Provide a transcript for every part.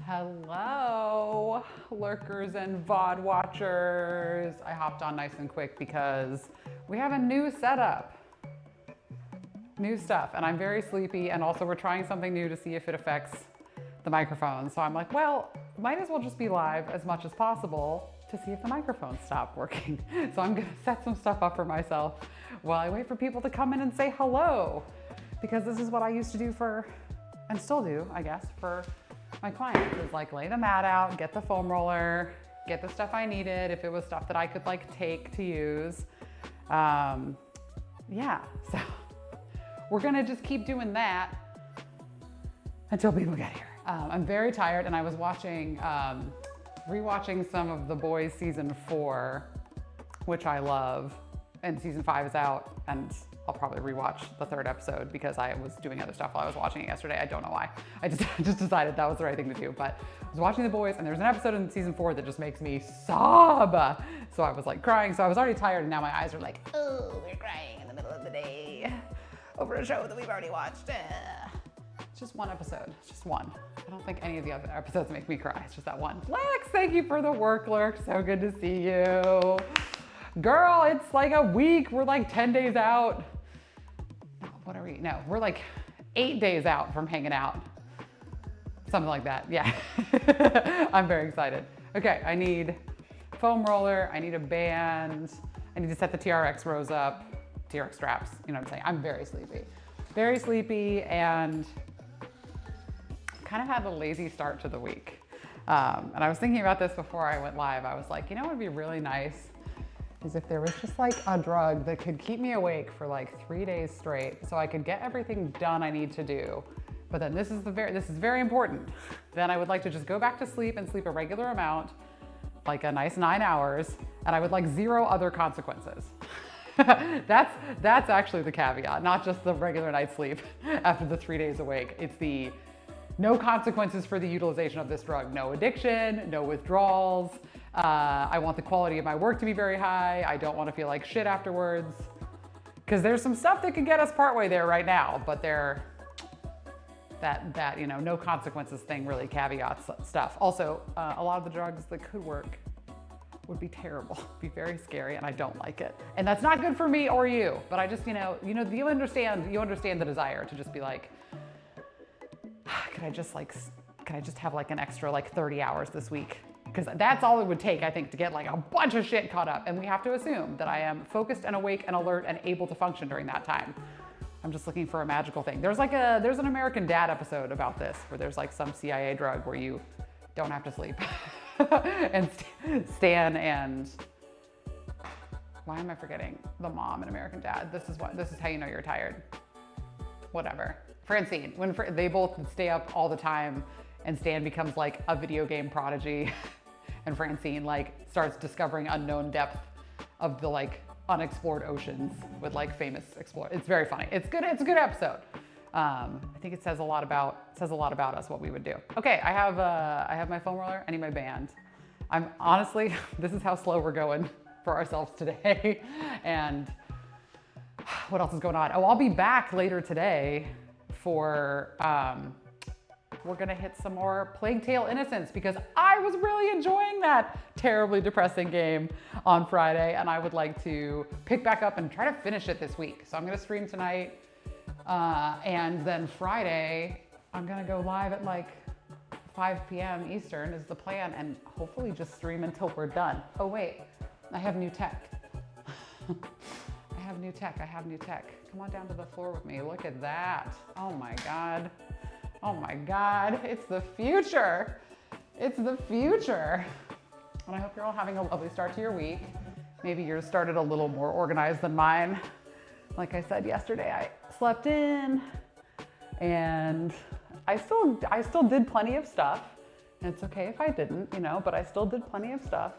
Hello, lurkers and VOD watchers. I hopped on nice and quick because we have a new setup, new stuff, and I'm very sleepy, and also we're trying something new to see if it affects the microphone. So I'm like, well, might as well just be live as much as possible to see if the microphones stop working. So I'm gonna set some stuff up for myself while I wait for people to come in and say hello, because this is what I used to do for, and still do, I guess, for my clients, is like lay the mat out, get the foam roller, get the stuff I needed, if it was stuff that I could like take to use. Yeah, so we're gonna just keep doing that until people get here. I'm very tired, and I was watching, rewatching some of The Boys season 4, which I love, and season 5 is out, and I'll probably rewatch the 3rd episode because I was doing other stuff while I was watching it yesterday. I don't know why. I just decided that was the right thing to do. But I was watching The Boys, and there's an episode in season 4 that just makes me sob. So I was like crying. So I was already tired, and now my eyes are like, oh, we're crying in the middle of the day over a show that we've already watched. It's just one episode, it's just one. I don't think any of the other episodes make me cry. It's just that one. Lex, thank you for the work, Lurk. So good to see you. Girl, it's like a week. We're like 10 days out. What are we? No, we're like 8 days out from hanging out. Something like that, yeah. I'm very excited. Okay, I need foam roller, I need a band, I need to set the TRX rows up, TRX straps, you know what I'm saying? I'm very sleepy, and kind of had a lazy start to the week. And I was thinking about this before I went live. I was like, you know what would be really nice is if there was just like a drug that could keep me awake for like 3 days straight, so I could get everything done I need to do. But then this is very important. Then I would like to just go back to sleep and sleep a regular amount, like a nice 9 hours, and I would like 0 other consequences. That's actually the caveat, not just the regular night's sleep after the 3 days awake. It's the no consequences for the utilization of this drug. No addiction, no withdrawals. I want the quality of my work to be very high. I don't want to feel like shit afterwards. Because there's some stuff that could get us partway there right now, but that you know, no consequences thing really caveats stuff. Also, a lot of the drugs that could work would be terrible, be very scary, and I don't like it. And that's not good for me or you, but I just, you understand the desire to just be like, could I just have like an extra like 30 hours this week? Because that's all it would take, I think, to get like a bunch of shit caught up. And we have to assume that I am focused and awake and alert and able to function during that time. I'm just looking for a magical thing. There's an American Dad episode about this, where there's like some CIA drug where you don't have to sleep. And Stan and, why am I forgetting the mom in American Dad? This is how you know you're tired. Whatever. Francine, they both stay up all the time, and Stan becomes like a video game prodigy, and Francine like starts discovering unknown depth of the like unexplored oceans with like famous explorers. It's very funny. It's good. It's a good episode. I think it says a lot about us, what we would do. Okay, I have my foam roller. I need my band. I'm honestly, this is how slow we're going for ourselves today. And what else is going on? Oh, I'll be back later today for, we're gonna hit some more Plague Tale Innocence, because I was really enjoying that terribly depressing game on Friday, and I would like to pick back up and try to finish it this week. So I'm gonna stream tonight, and then Friday, I'm gonna go live at like 5 p.m. Eastern is the plan, and hopefully just stream until we're done. Oh wait, I have new tech. I have new tech. Come on down to the floor with me. Look at that. Oh my God. Oh my God. It's the future. It's the future. And I hope you're all having a lovely start to your week. Maybe yours started a little more organized than mine. Like I said yesterday, I slept in, and I still did plenty of stuff. And it's okay if I didn't, but I still did plenty of stuff.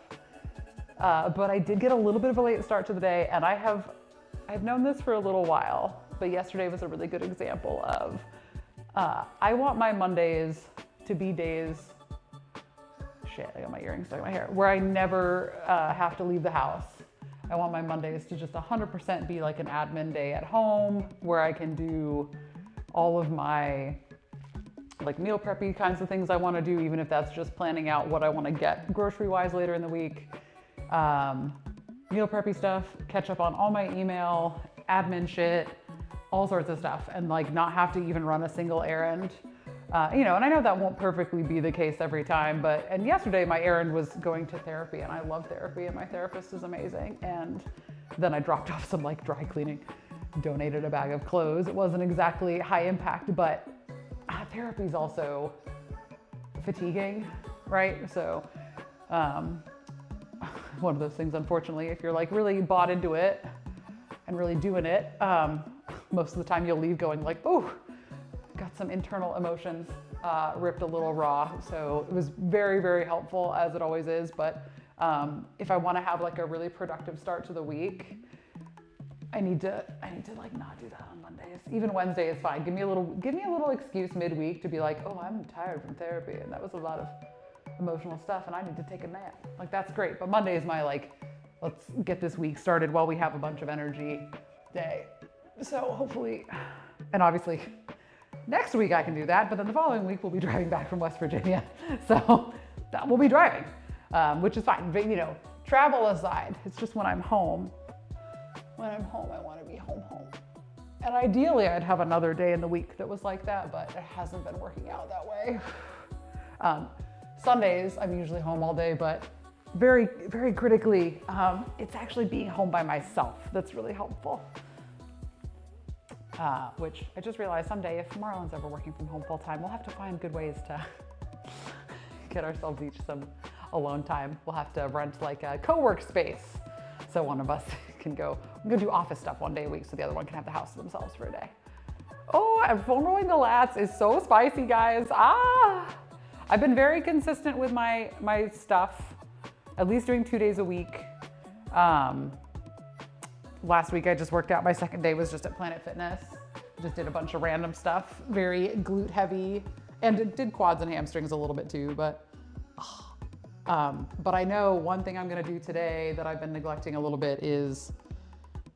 But I did get a little bit of a late start to the day, and I've known this for a little while, but yesterday was a really good example of, I want my Mondays to be days, shit, I got my earrings stuck in my hair, where I never have to leave the house. I want my Mondays to just 100% be like an admin day at home, where I can do all of my like meal preppy kinds of things I want to do, even if that's just planning out what I want to get grocery wise later in the week. Meal preppy stuff, catch up on all my email, admin shit, all sorts of stuff, and like not have to even run a single errand. You know, and I know that won't perfectly be the case every time, and yesterday my errand was going to therapy, and I love therapy, and my therapist is amazing. And then I dropped off some like dry cleaning, donated a bag of clothes. It wasn't exactly high impact, but therapy is also fatiguing, right? So one of those things, unfortunately, if you're like really bought into it and really doing it, most of the time you'll leave going like, oh, got some internal emotions ripped a little raw. So it was very, very helpful, as it always is. But if I want to have like a really productive start to the week, I need to like not do that on Mondays. Even Wednesday is fine. Give me a little excuse midweek to be like, oh, I'm tired from therapy and that was a lot of emotional stuff and I need to take a nap. Like, that's great. But Monday is my like, let's get this week started while we have a bunch of energy day. So hopefully, and obviously next week I can do that, but then the following week we'll be driving back from West Virginia. So that we'll be driving, which is fine. But you know, travel aside, it's just when I'm home, I want to be home. And ideally I'd have another day in the week that was like that, but it hasn't been working out that way. Sundays, I'm usually home all day, but very, very critically, it's actually being home by myself that's really helpful. Which I just realized someday, if Marlon's ever working from home full time, we'll have to find good ways to get ourselves each some alone time. We'll have to rent like a co-work space. So one of us can go, I'm gonna do office stuff one day a week so the other one can have the house to themselves for a day. Oh, and foam rolling the lats is so spicy, guys. I've been very consistent with my stuff, at least doing 2 days a week. Last week I just worked out. My second day was just at Planet Fitness. Just did a bunch of random stuff, very glute heavy, and did quads and hamstrings a little bit too, but I know one thing I'm gonna do today that I've been neglecting a little bit is,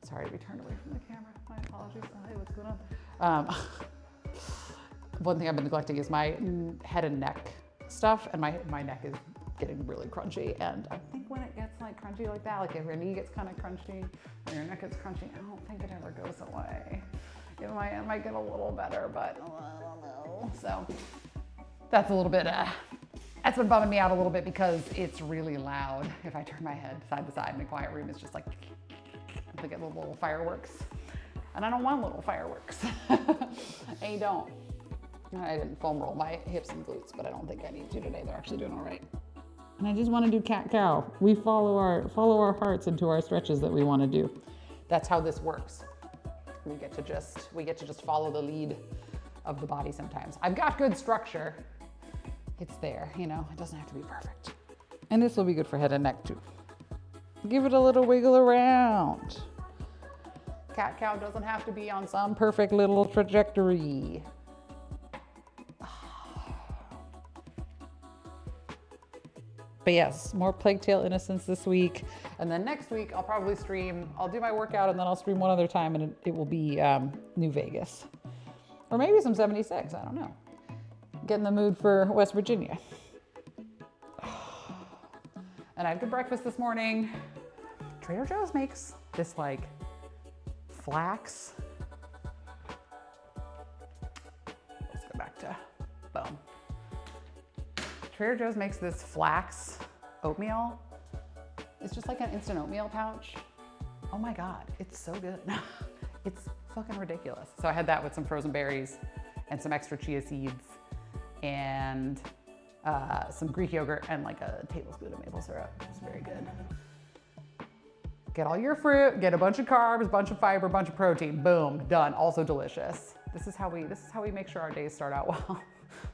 sorry to be turned away from the camera, my apologies. Oh, hey, what's going on? One thing I've been neglecting is my head and neck stuff, and my neck is getting really crunchy. And I think when it gets like crunchy like that, like if your knee gets kind of crunchy or your neck gets crunchy, I don't think it ever goes away. It might get a little better, but I don't know. So that's a little bit, that's been bumming me out a little bit because it's really loud. If I turn my head side to side in a quiet room, it's just like, I get little fireworks. And I don't want little fireworks. I don't. I didn't foam roll my hips and glutes, but I don't think I need to today. They're actually doing all right. And I just want to do cat-cow. We follow our hearts into our stretches that we want to do. That's how this works. We get to just follow the lead of the body sometimes. I've got good structure. It's there, you know, it doesn't have to be perfect. And this will be good for head and neck too. Give it a little wiggle around. Cat-cow doesn't have to be on some perfect little trajectory. But yes, more Plague Tale Innocence this week. And then next week, I'll probably stream, I'll do my workout and then I'll stream one other time and it will be New Vegas. Or maybe some 76, I don't know. Get in the mood for West Virginia. And I had good breakfast this morning. Trader Joe's makes this like flax. Let's go back to boom. Trader Joe's makes this flax oatmeal. It's just like an instant oatmeal pouch. Oh my God, it's so good. It's fucking ridiculous. So I had that with some frozen berries and some extra chia seeds and some Greek yogurt and like a tablespoon of maple syrup. It's very good. Get all your fruit, get a bunch of carbs, a bunch of fiber, a bunch of protein. Boom, done. Also delicious. This is how we make sure our days start out well.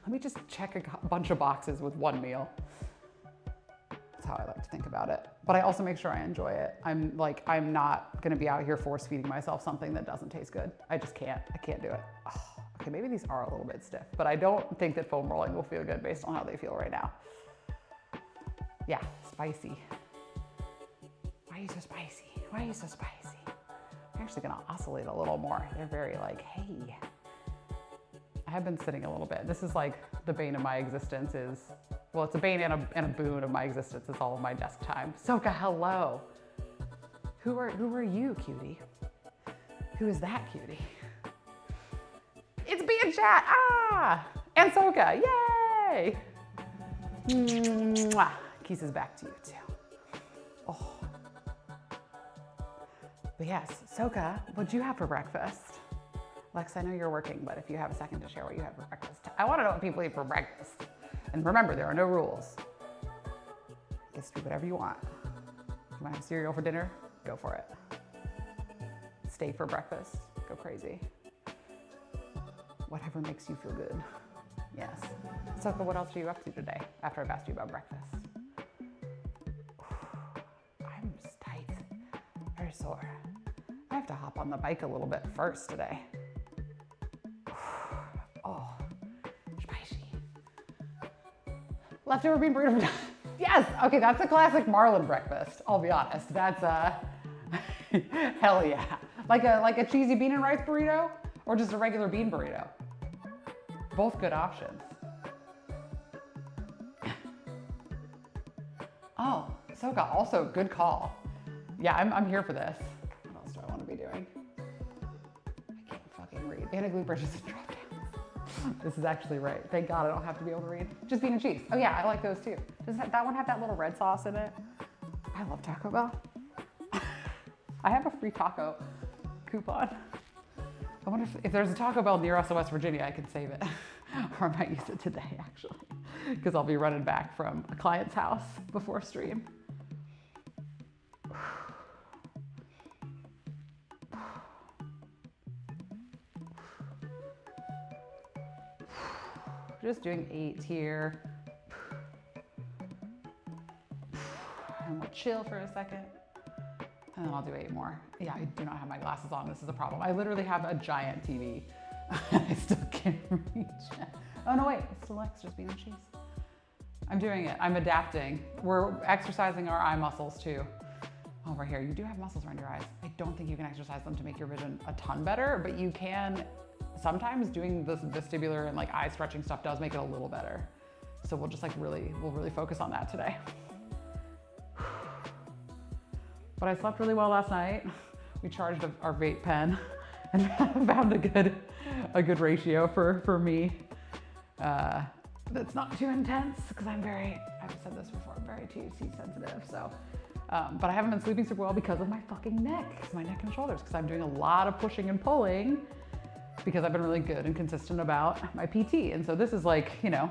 Let me just check a bunch of boxes with one meal. That's how I like to think about it. But I also make sure I enjoy it. I'm not gonna be out here force feeding myself something that doesn't taste good. I just can't. I can't do it. Oh, okay, maybe these are a little bit stiff, but I don't think that foam rolling will feel good based on how they feel right now. Yeah, spicy. Why are you so spicy? Why are you so spicy? I'm actually gonna oscillate a little more. They're very like, hey. I have been sitting a little bit. This is like the bane of my existence is, well, it's a bane and a boon of my existence is all of my desk time. Soka, hello. Who are you, cutie? Who is that cutie? It's B in chat, ah! And Soka, yay! Mwah. Kisses back to you too. Oh. But yes, Soka, what'd you have for breakfast? Lex, I know you're working, but if you have a second to share what you have for breakfast. I want to know what people eat for breakfast. And remember, there are no rules. Just do whatever you want. You want to have cereal for dinner? Go for it. Steak for breakfast? Go crazy. Whatever makes you feel good. Yes. Soka, what else are you up to today after I've asked you about breakfast? I'm just tight. Very sore. I have to hop on the bike a little bit first today. Oh, spicy. Leftover bean burrito. Yes, okay, that's a classic Marlin breakfast, I'll be honest. That's hell yeah. Like a cheesy bean and rice burrito or just a regular bean burrito. Both good options. Oh, Soka, also good call. Yeah, I'm here for this. What else do I want to be doing? I can't fucking read. Banana glue bridges and drop downs. This is actually right. Thank God I don't have to be able to read. Just bean and cheese. Oh yeah, I like those too. Does that one have that little red sauce in it? I love Taco Bell. I have a free taco coupon. I wonder if there's a Taco Bell near us in West Virginia, I can save it. Or I might use it today actually, because I'll be running back from a client's house before stream. Just doing 8 here. And we'll chill for a second. And then I'll do 8 more. Yeah, I do not have my glasses on. This is a problem. I literally have a giant TV. I still can't reach it. Oh no, wait, it's still Lex, just bean and cheese. I'm doing it, I'm adapting. We're exercising our eye muscles too. Over here, you do have muscles around your eyes. I don't think you can exercise them to make your vision a ton better, but you can, sometimes doing this vestibular and like eye stretching stuff does make it a little better. So we'll just like we'll really focus on that today. But I slept really well last night. We charged our vape pen and found a good ratio for me. That's not too intense because I've said this before, I'm very THC sensitive. So, but I haven't been sleeping super well because of my fucking neck, my neck and shoulders, because I'm doing a lot of pushing and pulling because I've been really good and consistent about my PT. And so this is like, you know,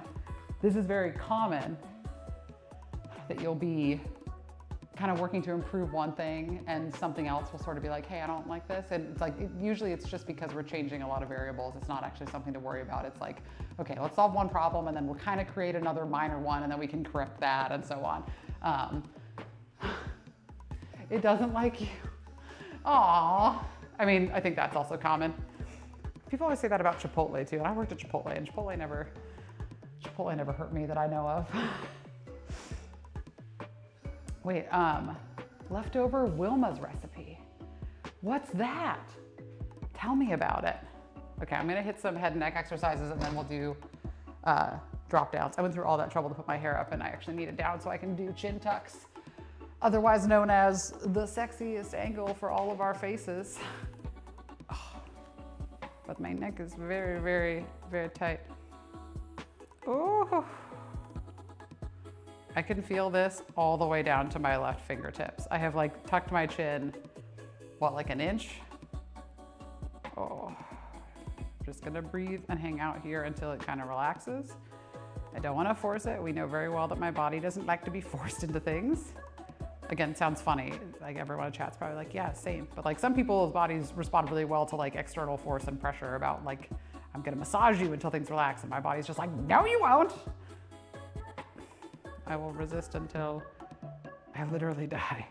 this is very common that you'll be kind of working to improve one thing and something else will sort of be like, hey, I don't like this. And it's like, usually it's just because we're changing a lot of variables. It's not actually something to worry about. It's like, okay, let's solve one problem and then we'll kind of create another minor one and then we can correct that and so on. It doesn't like you. Aww. I mean, I think that's also common. People always say that about Chipotle too. And I worked at Chipotle and Chipotle never hurt me that I know of. Wait, leftover Wilma's recipe. What's that? Tell me about it. Okay, I'm gonna hit some head and neck exercises and then we'll do drop downs. I went through all that trouble to put my hair up and I actually need it down so I can do chin tucks, otherwise known as the sexiest angle for all of our faces. Oh, but my neck is very, very, very tight. Oh. I can feel this all the way down to my left fingertips. I have like tucked my chin, what, like an inch? Oh, just gonna breathe and hang out here until it kind of relaxes. I don't wanna force it. We know very well that my body doesn't like to be forced into things. Again, sounds funny. Like everyone in chat's probably like, yeah, same. But like some people's bodies respond really well to like external force and pressure about like, I'm gonna massage you until things relax. And my body's just like, no, you won't. I will resist until I literally die.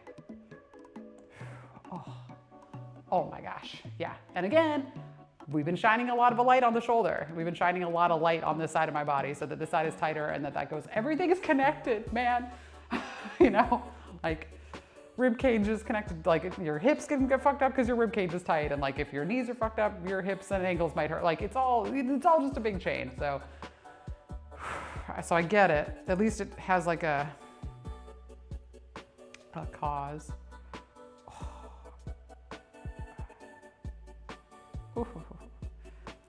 Oh my gosh, yeah. And again, we've been shining a lot of a light on the shoulder. We've been shining a lot of light on this side of my body so that this side is tighter and that goes, everything is connected, man. You know, like, rib cage is connected, like if your hips can get fucked up because your rib cage is tight, and like if your knees are fucked up, your hips and ankles might hurt. Like it's all just a big chain. So I get it. At least it has like a cause.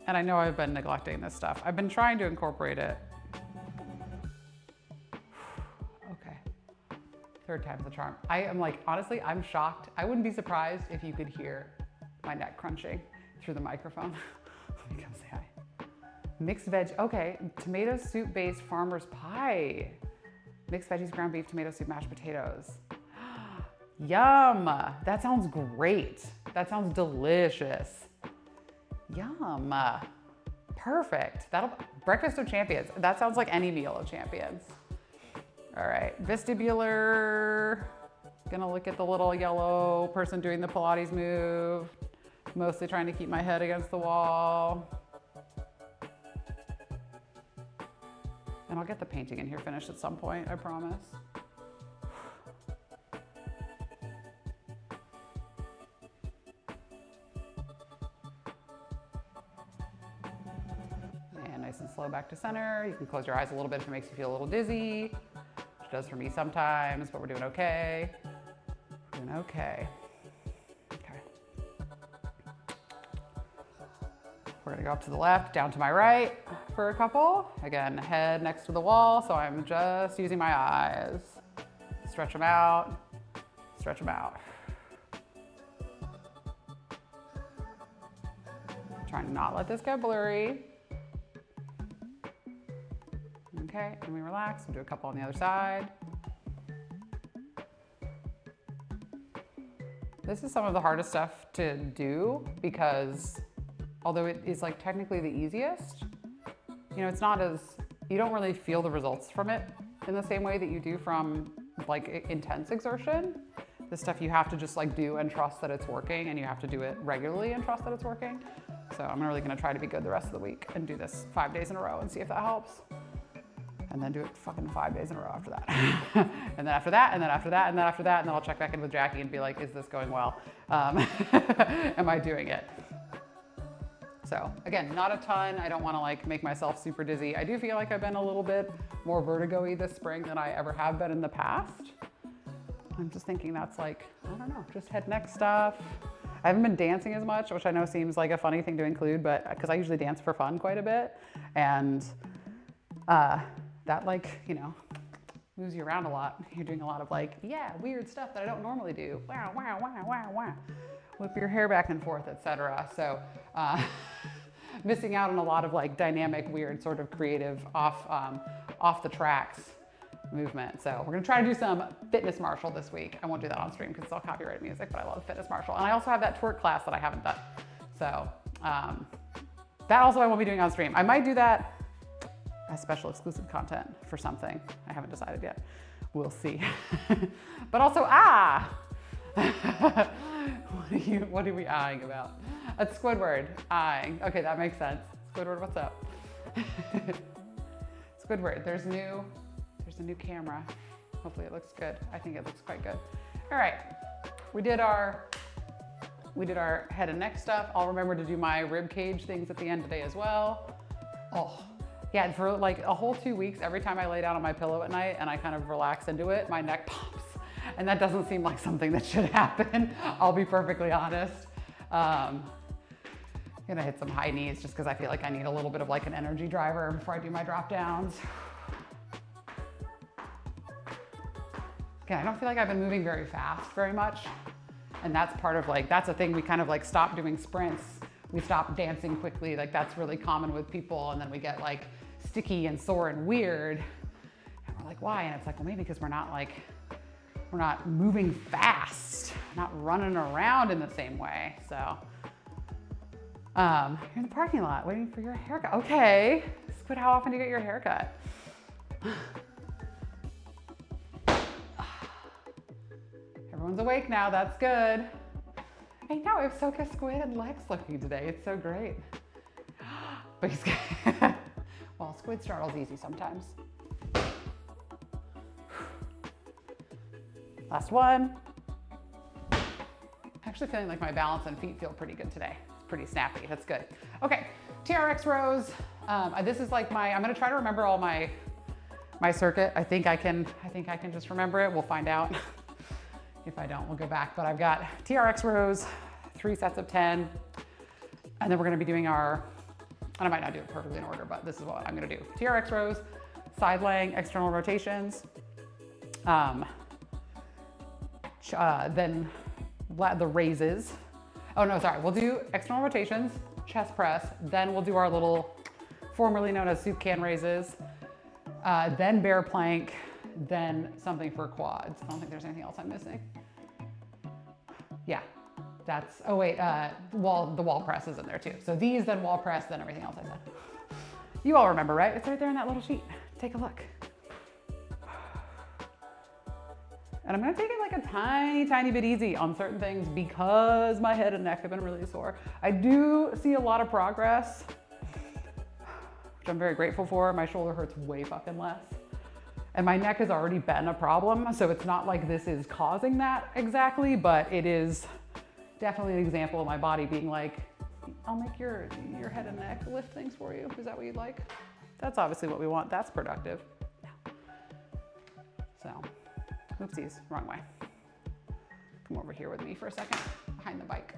And I know I've been neglecting this stuff. I've been trying to incorporate it. Okay. Third time's the charm. I am like, honestly, I'm shocked. I wouldn't be surprised if you could hear my neck crunching through the microphone. Let me come say hi. Mixed veg, okay. Tomato soup based farmer's pie. Mixed veggies, ground beef, tomato soup, mashed potatoes. Yum, that sounds great. That sounds delicious. Yum, perfect. Breakfast of champions. That sounds like any meal of champions. All right, vestibular. Gonna look at the little yellow person doing the Pilates move. Mostly trying to keep my head against the wall. And I'll get the painting in here finished at some point, I promise. Nice and slow back to center. You can close your eyes a little bit if it makes you feel a little dizzy, which does for me sometimes, but we're doing okay. We're doing okay. Okay. We're gonna go up to the left, down to my right for a couple. Again, head next to the wall, so I'm just using my eyes. Stretch them out, stretch them out. Trying to not let this get blurry. Okay, and we relax. We'll do a couple on the other side. This is some of the hardest stuff to do because although it is like technically the easiest, you know, it's not as, you don't really feel the results from it in the same way that you do from like intense exertion. This stuff you have to just like do and trust that it's working, and you have to do it regularly and trust that it's working. So I'm really gonna try to be good the rest of the week and do this 5 days in a row and see if that helps. And then do it fucking 5 days in a row after that. And then after that, and then after that, and then after that, and then I'll check back in with Jackie and be like, is this going well? Am I doing it? So again, not a ton. I don't wanna like make myself super dizzy. I do feel like I've been a little bit more vertigo-y this spring than I ever have been in the past. I'm just thinking that's like, I don't know, just head neck stuff. I haven't been dancing as much, which I know seems like a funny thing to include, but because I usually dance for fun quite a bit. And that like, you know, moves you around a lot. You're doing a lot of like, yeah, weird stuff that I don't normally do. Wow, wow, wow, wow, wow. Whip your hair back and forth, etc. So missing out on a lot of like dynamic, weird, sort of creative off the tracks movement. So we're gonna try to do some fitness martial this week. I won't do that on stream because it's all copyrighted music, but I love fitness martial. And I also have that twerk class that I haven't done. So that also I won't be doing on stream. I might do that as special exclusive content for something. I haven't decided yet. We'll see. But also, what are we eyeing about? That's Squidward, eyeing. Okay, that makes sense. Squidward, what's up? Squidward, there's a new camera. Hopefully it looks good. I think it looks quite good. All right, we did our head and neck stuff. I'll remember to do my rib cage things at the end today as well. Oh. Yeah, for like a whole 2 weeks, every time I lay down on my pillow at night and I kind of relax into it, my neck pops. And that doesn't seem like something that should happen. I'll be perfectly honest. I'm gonna hit some high knees just because I feel like I need a little bit of like an energy driver before I do my drop downs. Again, I don't feel like I've been moving very fast very much. And that's part of like, that's a thing we kind of like stopped doing sprints. We stopped dancing quickly. Like that's really common with people. And then we get like sticky and sore and weird. And we're like, why? And it's like, well, maybe because we're not moving fast, not running around in the same way. So you're in the parking lot waiting for your haircut. Okay, Squid, how often do you get your haircut? Everyone's awake now, that's good. I know, it's so good. Squid and Lex looking today. It's so great. But he's well, Squid startle's easy sometimes. Last one. actually feeling like my balance and feet feel pretty good today. It's pretty snappy, that's good. Okay, TRX rows. This is like I'm gonna try to remember all my circuit. I think I can just remember it. We'll find out. If I don't, we'll go back. But I've got TRX rows, 3 sets of 10. And then we're gonna be doing and I might not do it perfectly in order, but this is what I'm gonna do. TRX rows, side laying, external rotations. Then the raises. Oh no, sorry. We'll do external rotations, chest press. Then we'll do our little, formerly known as soup can raises. Then bear plank, then something for quads. I don't think there's anything else I'm missing. Yeah, that's, oh wait, the wall press is in there too. So these, then wall press, then everything else I said. You all remember, right? It's right there in that little sheet. Take a look. And I'm gonna take it like a tiny bit easy on certain things because my head and neck have been really sore. I do see a lot of progress, which I'm very grateful for. My shoulder hurts way fucking less. And my neck has already been a problem, so it's not like this is causing that exactly, but it is definitely an example of my body being like, I'll make your head and neck lift things for you. Is that what you'd like? That's obviously what we want. That's productive. Yeah. So, oopsies, wrong way. Come over here with me for a second, behind the bike.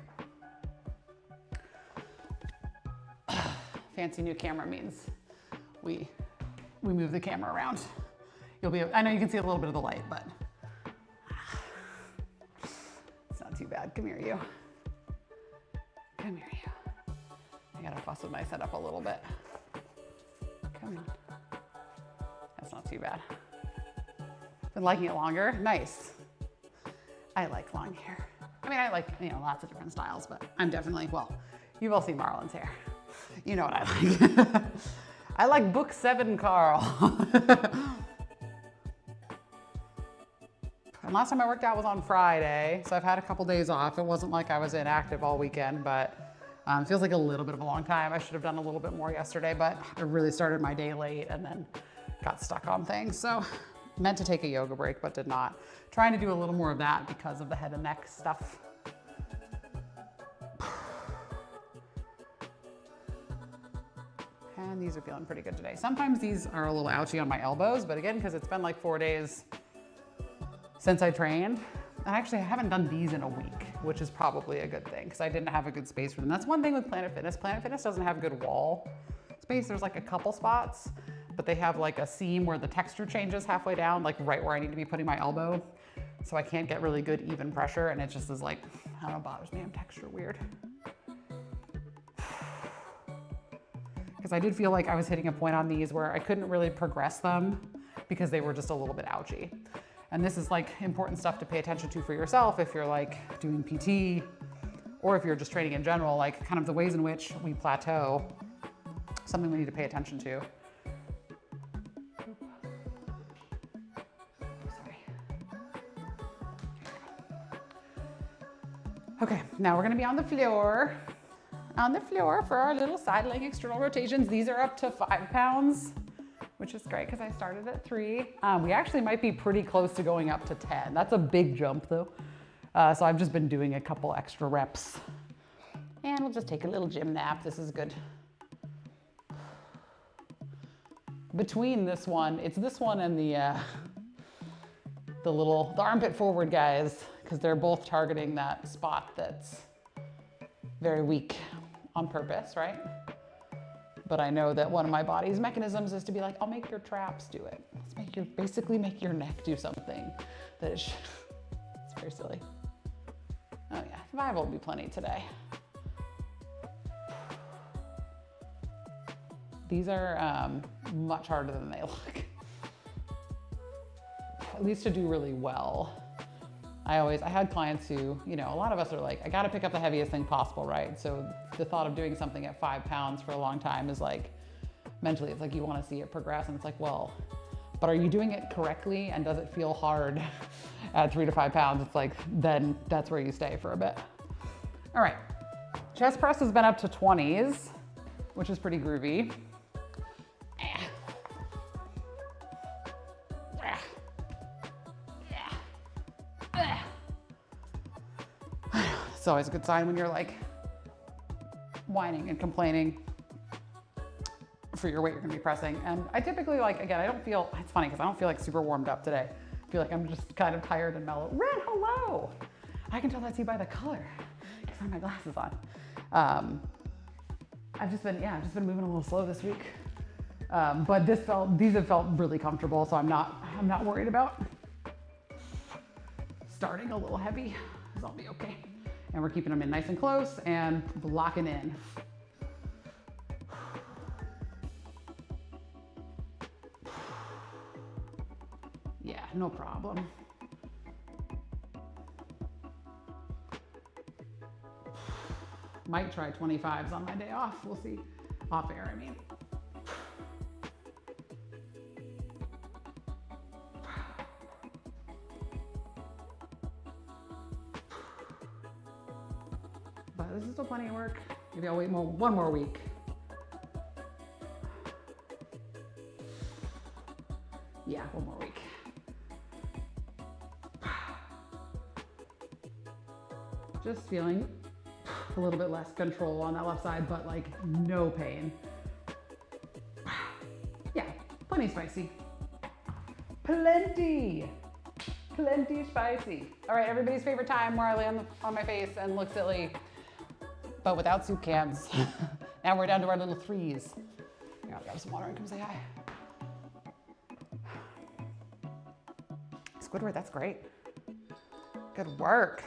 Fancy new camera means we move the camera around. I know you can see a little bit of the light, but it's not too bad. Come here, you. Come here, you. I gotta fuss with my setup a little bit. Come on. That's not too bad. Been liking it longer? Nice. I like long hair. I mean, I like, lots of different styles, but I'm definitely, well, you've all seen Marlon's hair. You know what I like. I like book 7, Carl. And last time I worked out was on Friday, so I've had a couple days off. It wasn't like I was inactive all weekend, but it feels like a little bit of a long time. I should have done a little bit more yesterday, but I really started my day late and then got stuck on things. So meant to take a yoga break, but did not. Trying to do a little more of that because of the head and neck stuff. And these are feeling pretty good today. Sometimes these are a little ouchy on my elbows, but again, because it's been like 4 days since I trained. And actually I haven't done these in a week, which is probably a good thing because I didn't have a good space for them. That's one thing with Planet Fitness. Planet Fitness doesn't have good wall space. There's like a couple spots, but they have like a seam where the texture changes halfway down, like right where I need to be putting my elbow. So I can't get really good even pressure, and it just is like, I don't know, bothers me. I'm texture weird. Because I did feel like I was hitting a point on these where I couldn't really progress them because they were just a little bit ouchy. And this is like important stuff to pay attention to for yourself if you're like doing PT or if you're just training in general, like kind of the ways in which we plateau, something we need to pay attention to. Okay, now we're gonna be on the floor for our little side leg external rotations. These are up to 5 pounds, which is great because I started at 3. We actually might be pretty close to going up to 10. That's a big jump though. So I've just been doing a couple extra reps. And we'll just take a little gym nap. This is good. Between this one, it's this one and the armpit forward guys, because they're both targeting that spot that's very weak on purpose, right? But I know that one of my body's mechanisms is to be like, I'll make your traps do it. Let's basically make your neck do something that it's very silly. Oh yeah, 5 will be plenty today. These are much harder than they look. At least to do really well. I had clients who, a lot of us are like, I gotta pick up the heaviest thing possible, right? So the thought of doing something at 5 pounds for a long time is like, mentally, it's like you wanna see it progress, and it's like, well, but are you doing it correctly, and does it feel hard at 3 to 5 pounds? It's like, then that's where you stay for a bit. All right, chest press has been up to 20s, which is pretty groovy. always a good sign when you're like whining and complaining for your weight you're gonna be pressing. And I typically like, again, I don't feel, it's funny because I don't feel like super warmed up today. I feel like I'm just kind of tired and mellow. Red, hello. I can tell that's you by the color because I have my glasses on. I've just been moving a little slow this week. But these have felt really comfortable, so I'm not worried about starting a little heavy, because I'll be okay. And we're keeping them in nice and close and locking in. Yeah, no problem. Might try 25s on my day off. We'll see. Off air, I mean. But this is still plenty of work. Maybe I'll wait one more week. Yeah, one more week. Just feeling a little bit less control on that left side, but like no pain. Yeah, plenty spicy. Plenty spicy. All right, everybody's favorite time where I lay on my face and look silly, but without soup cans. Now we're down to our little threes. Here, I'll grab some water and come say hi. Squidward, that's great. Good work.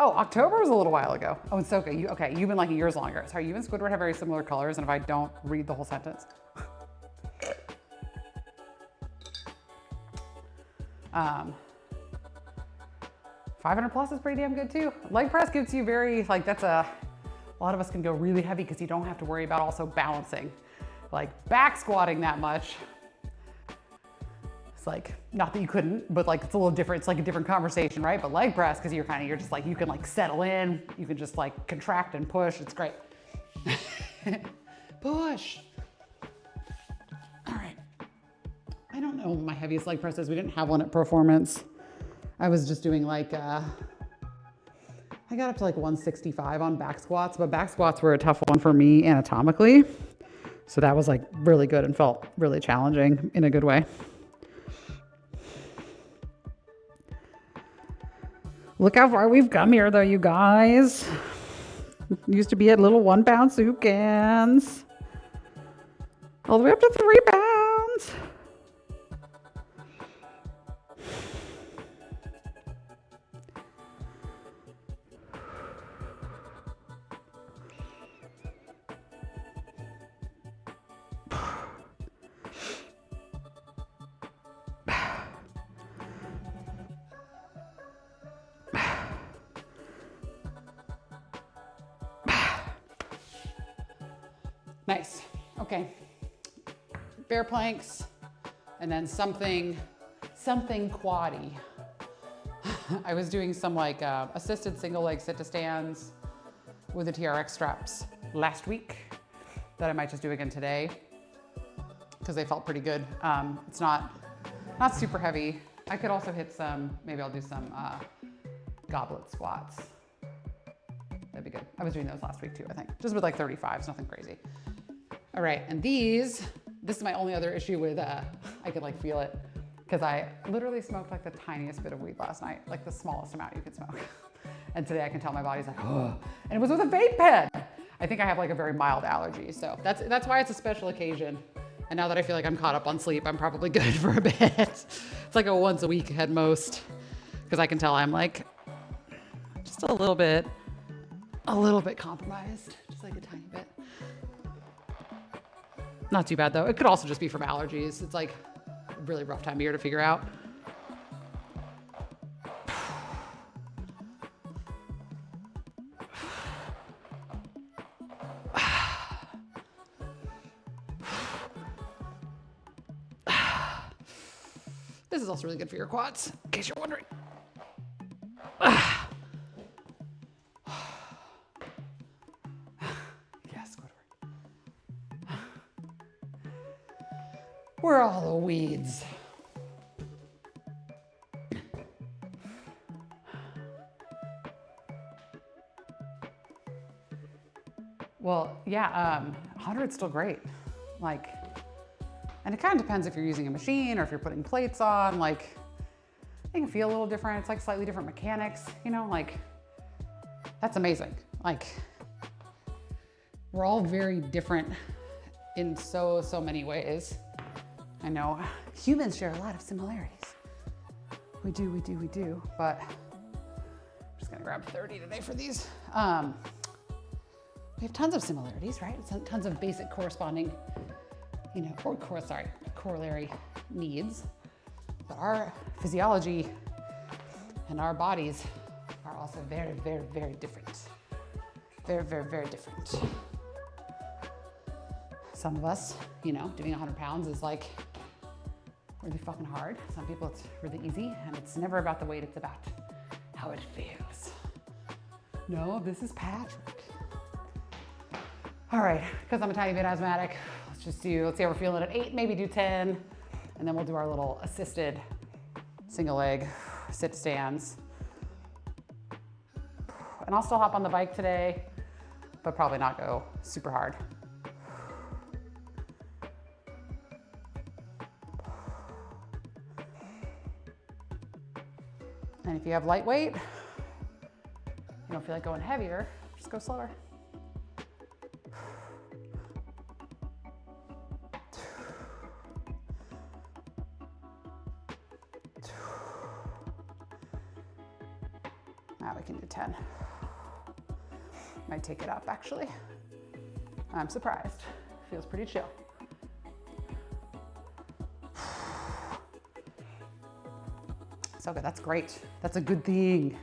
Oh, October was a little while ago. Oh, and Soka, you've been liking yours longer. Sorry, you and Squidward have very similar colors, and if I don't read the whole sentence. 500 plus is pretty damn good too. Leg press gives you very, like a lot of us can go really heavy because you don't have to worry about also balancing. Like back squatting that much. It's like, not that you couldn't, but like it's a little different. It's like a different conversation, right? But leg press, because you're just like, you can like settle in, you can just like contract and push. It's great. Push. All right. I don't know my heaviest leg press is. We didn't have one at Performance. I was just doing like, I got up to like 165 on back squats, but back squats were a tough one for me anatomically. So that was like really good and felt really challenging in a good way. Look how far we've come here though, you guys. Used to be at little 1 pound soup cans. All the way up to 3 pounds. Nice. Okay. Bear planks, and then something quaddy. I was doing some like assisted single leg sit to stands with the TRX straps last week that I might just do again today because they felt pretty good. It's not super heavy. I could also hit some, maybe I'll do some goblet squats. That'd be good. I was doing those last week too, I think. Just with like 35s, nothing crazy. All right, and this is my only other issue with, I could like feel it, because I literally smoked like the tiniest bit of weed last night, like the smallest amount you could smoke. And today I can tell my body's like, oh, and it was with a vape pen. I think I have like a very mild allergy, so that's why it's a special occasion. And now that I feel like I'm caught up on sleep, I'm probably good for a bit. It's like a once a week at most, because I can tell I'm like just a little bit compromised, just like a tiny bit. Not too bad though. It could also just be from allergies. It's like a really rough time of year to figure out. This is also really good for your quads, in case you're wondering. We're all the weeds. Well, yeah, 100's still great. Like, and it kind of depends if you're using a machine or if you're putting plates on, like, it can feel a little different. It's like slightly different mechanics, you know, like, that's amazing. Like, we're all very different in so many ways. I know humans share a lot of similarities. We do, but I'm just gonna grab 30 today for these. We have tons of similarities, right? Tons of basic corresponding, you know, corollary needs. But our physiology and our bodies are also very different. Very different. Some of us, you know, doing 100 pounds is like really fucking hard. Some people it's really easy, and it's never about the weight, it's about how it feels. No, this is Patrick. All right, because I'm a tiny bit asthmatic, let's see how we're feeling at 8, maybe do 10, and then we'll do our little assisted single leg sit stands. And I'll still hop on the bike today, but probably not go super hard. And if you have lightweight, you don't feel like going heavier, just go slower. Now we can do 10. Might take it up actually. I'm surprised. Feels pretty chill. So good, that's great. That's a good thing.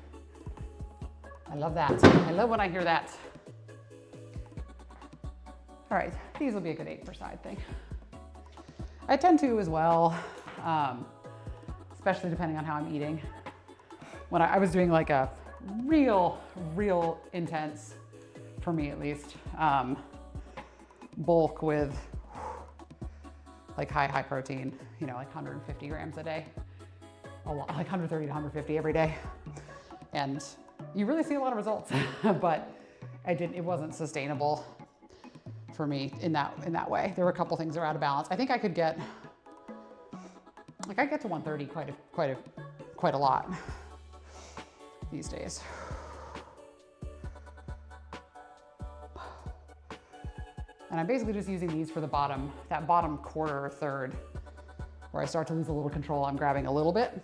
I love that. I love when I hear that. All right, these will be a good 8 per side thing. I tend to as well, especially depending on how I'm eating. When I was doing like a real intense, for me at least, bulk with like high protein, you know, like 150 grams a day. A lot, like 130 to 150 every day. And you really see a lot of results, but it wasn't sustainable for me in that way. There were a couple things that were out of balance. I think I could get, like I get to 130 quite a lot these days. And I'm basically just using these for the bottom, that bottom quarter or third, where I start to lose a little control. I'm grabbing a little bit.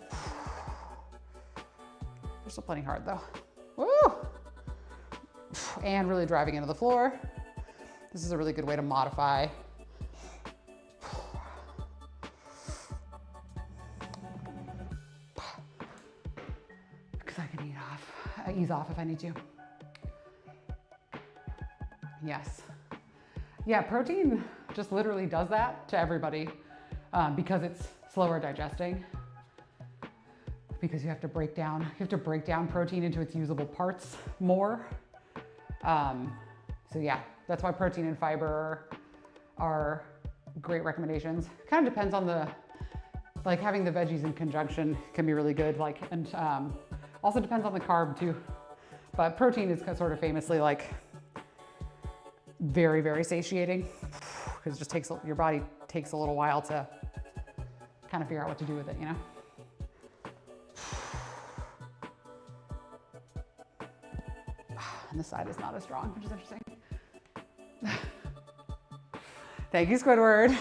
They're still plenty hard though. Woo! And really driving into the floor. This is a really good way to modify. Because I can ease off if I need to. Yes. Yeah, protein just literally does that to everybody because it's slower digesting. Because you have to break down protein into its usable parts more. So yeah, that's why protein and fiber are great recommendations. Kind of depends on like having the veggies in conjunction can be really good. Like, and also depends on the carb too. But protein is sort of famously like very satiating because it just takes, your body takes a little while to kind of figure out what to do with it, you know? And this side is not as strong, which is interesting. Thank you, Squidward.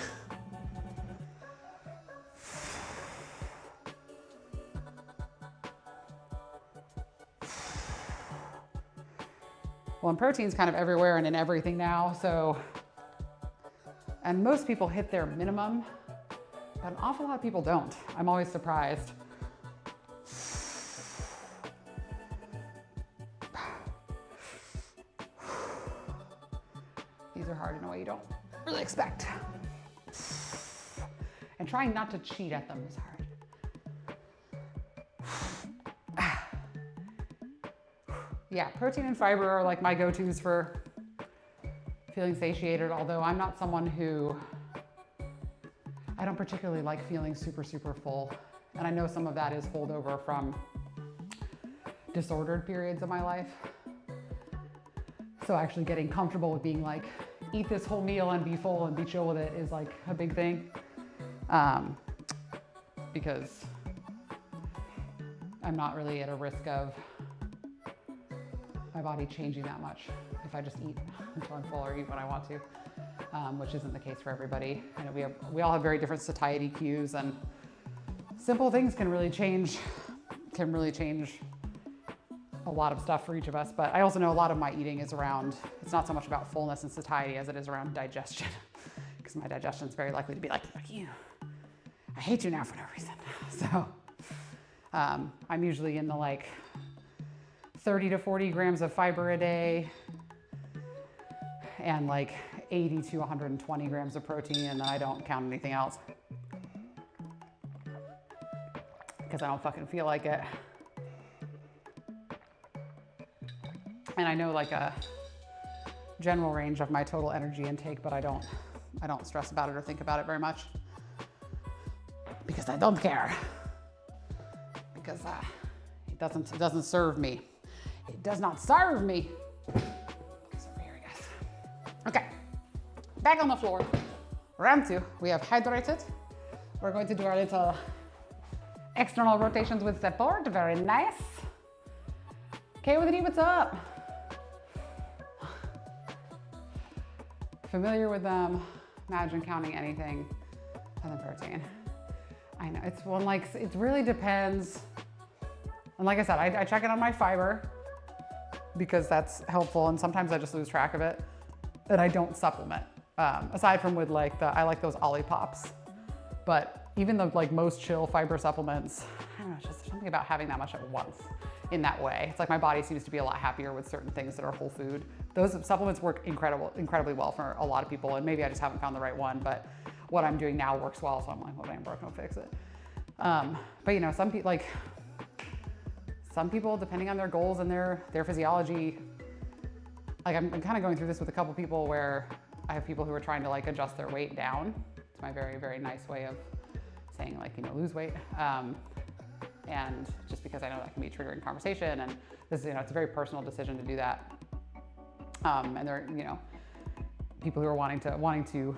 Well, and protein's kind of everywhere and in everything now, so, and most people hit their minimum, but an awful lot of people don't. I'm always surprised. These are hard in a way you don't really expect. And trying not to cheat at them is hard. Yeah, protein and fiber are like my go-tos for feeling satiated, although I'm not someone who, I don't particularly like feeling super full. And I know some of that is holdover from disordered periods of my life. So actually getting comfortable with being like, eat this whole meal and be full and be chill with it is like a big thing. Because I'm not really at a risk of my body changing that much if I just eat until I'm full or eat when I want to, which isn't the case for everybody. I know we all have very different satiety cues, and simple things can really change a lot of stuff for each of us. But I also know a lot of my eating is around, it's not so much about fullness and satiety as it is around digestion, because my digestion is very likely to be like you, I hate you now for no reason. So I'm usually in the like 30 to 40 grams of fiber a day and like 80 to 120 grams of protein, and then I don't count anything else because I don't fucking feel like it. And I know like a general range of my total energy intake, but I don't stress about it or think about it very much because I don't care, because it doesn't serve me. It does not serve me. Okay, so over here, guys. Okay, back on the floor. Round 2, we have hydrated. We're going to do our little external rotations with support. Very nice. Okay, with it, what's up? Familiar with them? Imagine counting anything other than protein. I know, it's one like, it really depends. And like I said, I check it on my fiber because that's helpful, and sometimes I just lose track of it, and I don't supplement. Aside from with like I like those Olippops, but even the like most chill fiber supplements, I don't know, it's just something about having that much at once in that way. It's like my body seems to be a lot happier with certain things that are whole food. Those supplements work incredibly well for a lot of people, and maybe I just haven't found the right one, but what I'm doing now works well, so I'm like, well, damn, broke, don't fix it. But you know, some people, depending on their goals and their physiology, like I'm kind of going through this with a couple people where I have people who are trying to like adjust their weight down. It's my very, very nice way of saying like, you know, lose weight. And just because I know that can be triggering conversation, and this is, you know, it's a very personal decision to do that. And there are, you know, people who are wanting to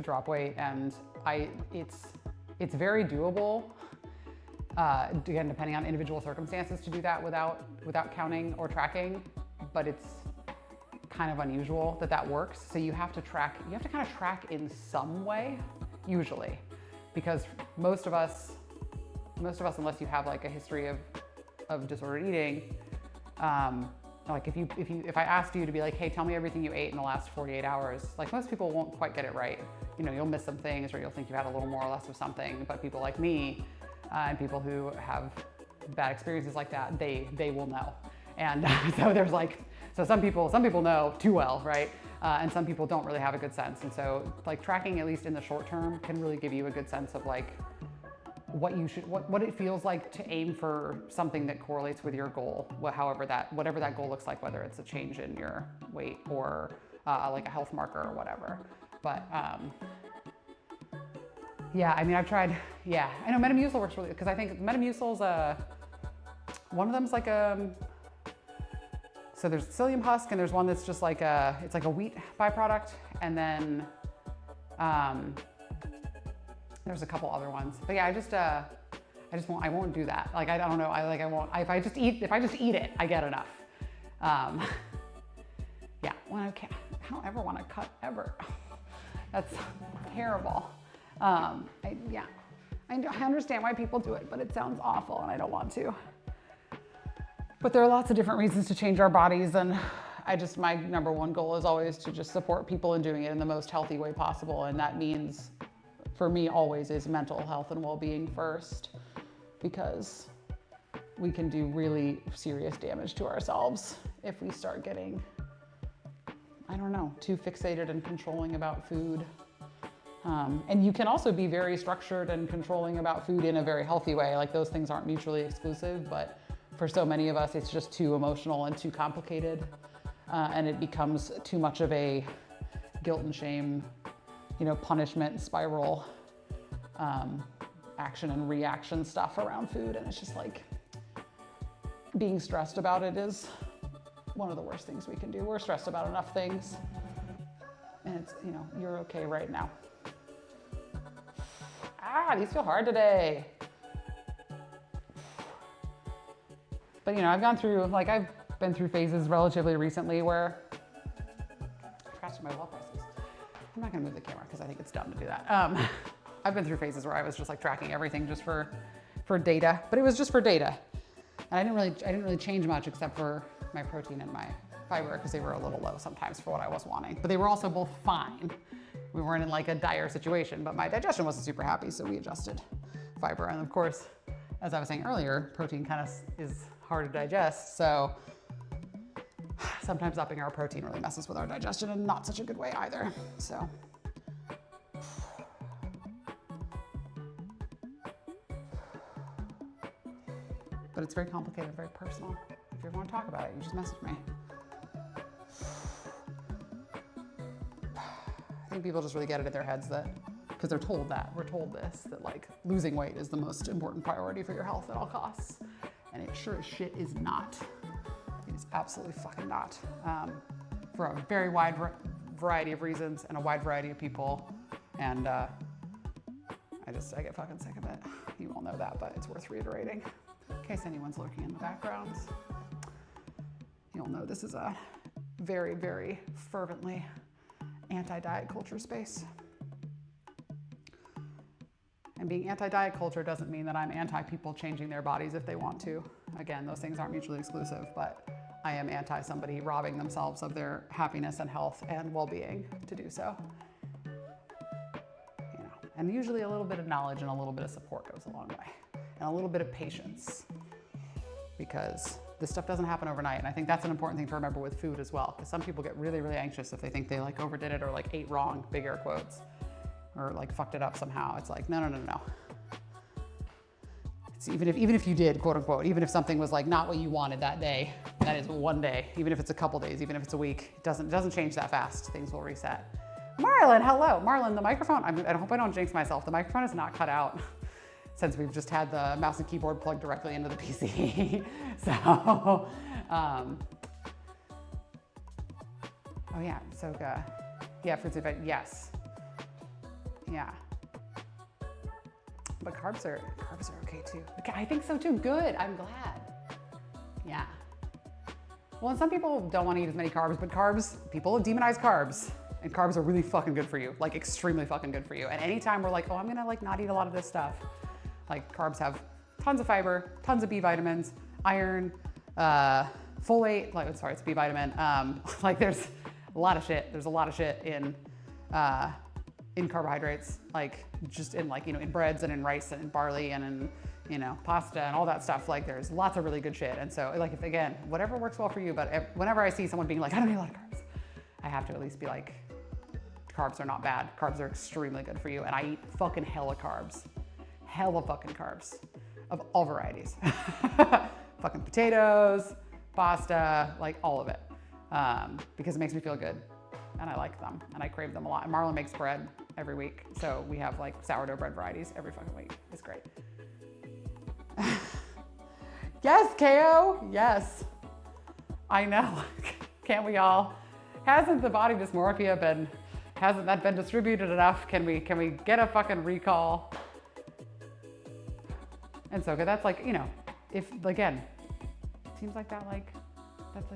drop weight, and it's very doable. Again, depending on individual circumstances, to do that without counting or tracking, but it's kind of unusual that works. So you have to kind of track in some way, usually, because most of us, unless you have like a history of disordered eating, like if I asked you to be like, hey, tell me everything you ate in the last 48 hours, like most people won't quite get it right. You know, you'll miss some things, or you'll think you had a little more or less of something, but people like me, and people who have bad experiences like that, they will know. And so there's like, so some people know too well, right? And some people don't really have a good sense. And so like tracking, at least in the short term, can really give you a good sense of like what it feels like to aim for something that correlates with your goal, whatever that goal looks like, whether it's a change in your weight or like a health marker or whatever. But yeah, I mean, I've tried, yeah, I know Metamucil works really, because I think Metamucil's one of them's like so there's psyllium husk, and there's one that's just like it's like a wheat byproduct, and then there's a couple other ones. But yeah, I won't do that. Like, I don't know, I won't, if I just eat it, I get enough. Yeah, I don't ever want to cut ever. That's terrible. I understand why people do it, but it sounds awful and I don't want to. But there are lots of different reasons to change our bodies, and my number one goal is always to just support people in doing it in the most healthy way possible. And that means, for me, always is mental health and well-being first, because we can do really serious damage to ourselves if we start getting, I don't know, too fixated and controlling about food. And you can also be very structured and controlling about food in a very healthy way. Like, those things aren't mutually exclusive, but for so many of us, it's just too emotional and too complicated. And it becomes too much of a guilt and shame, punishment spiral, action and reaction stuff around food. And it's just like, being stressed about it is one of the worst things we can do. We're stressed about enough things, and it's, you know, you're okay right now. Ah, these feel hard today. But you know, I've been through phases relatively recently where, I forgot to my wall prices. I'm not gonna move the camera because I think it's dumb to do that. I've been through phases where I was just like tracking everything just for data, but it was just for data. And I didn't really change much except for my protein and my fiber because they were a little low sometimes for what I was wanting. But they were also both fine. We weren't in like a dire situation, but my digestion wasn't super happy, so we adjusted fiber. And of course, as I was saying earlier, protein kind of is hard to digest, so sometimes upping our protein really messes with our digestion in not such a good way either. So. But it's very complicated, very personal. If you ever want to talk about it, you just message me. I think people just really get it in their heads that, because they're told that, we're told this, that like losing weight is the most important priority for your health at all costs. And it sure as shit is not. It is absolutely fucking not. For a very wide variety of reasons and a wide variety of people. And I get fucking sick of it. You all know that, but it's worth reiterating. In case anyone's lurking in the background, you'll know this is a very, very fervently anti-diet culture space. And being anti-diet culture doesn't mean that I'm anti-people changing their bodies if they want to. Again, those things aren't mutually exclusive, but I am anti somebody robbing themselves of their happiness and health and well-being to do so. You know, and usually a little bit of knowledge and a little bit of support goes a long way. And a little bit of patience, because this stuff doesn't happen overnight. And I think that's an important thing to remember with food as well, because some people get really, really anxious if they think they like overdid it or like ate wrong, big air quotes, or like fucked it up somehow. It's like, no. It's even if you did, quote unquote, even if something was like not what you wanted that day, that is one day, even if it's a couple days, even if it's a week, it doesn't change that fast. Things will reset. Marlon, hello. Marlon, the microphone, I hope I don't jinx myself. The microphone is not cut out, since we've just had the mouse and keyboard plugged directly into the PC. So, oh yeah, Soka. Yeah, fruits and veg, yes. Yeah. But carbs are okay too. Okay, I think so too, good, I'm glad. Yeah. Well, and some people don't want to eat as many carbs, but people demonize carbs. And carbs are really fucking good for you, like extremely fucking good for you. And anytime we're like, oh, I'm gonna like not eat a lot of this stuff, like carbs have tons of fiber, tons of B vitamins, iron, folate, it's B vitamin. Like there's a lot of shit. There's a lot of shit in carbohydrates, like just in like, you know, in breads and in rice and in barley and in, you know, pasta and all that stuff. Like there's lots of really good shit. And so like, if again, whatever works well for you, but whenever I see someone being like, I don't need a lot of carbs, I have to at least be like, carbs are not bad. Carbs are extremely good for you. And I eat fucking hella carbs. Hella fucking carbs of all varieties. Fucking potatoes, pasta, like all of it. Because it makes me feel good and I like them and I crave them a lot. And Marlon makes bread every week. So we have like sourdough bread varieties every fucking week. It's great. Yes, KO, yes. I know, can't we all? Hasn't the body dysmorphia hasn't that been distributed enough? Can we get a fucking recall? And so that's like, you know, if again, seems like that's like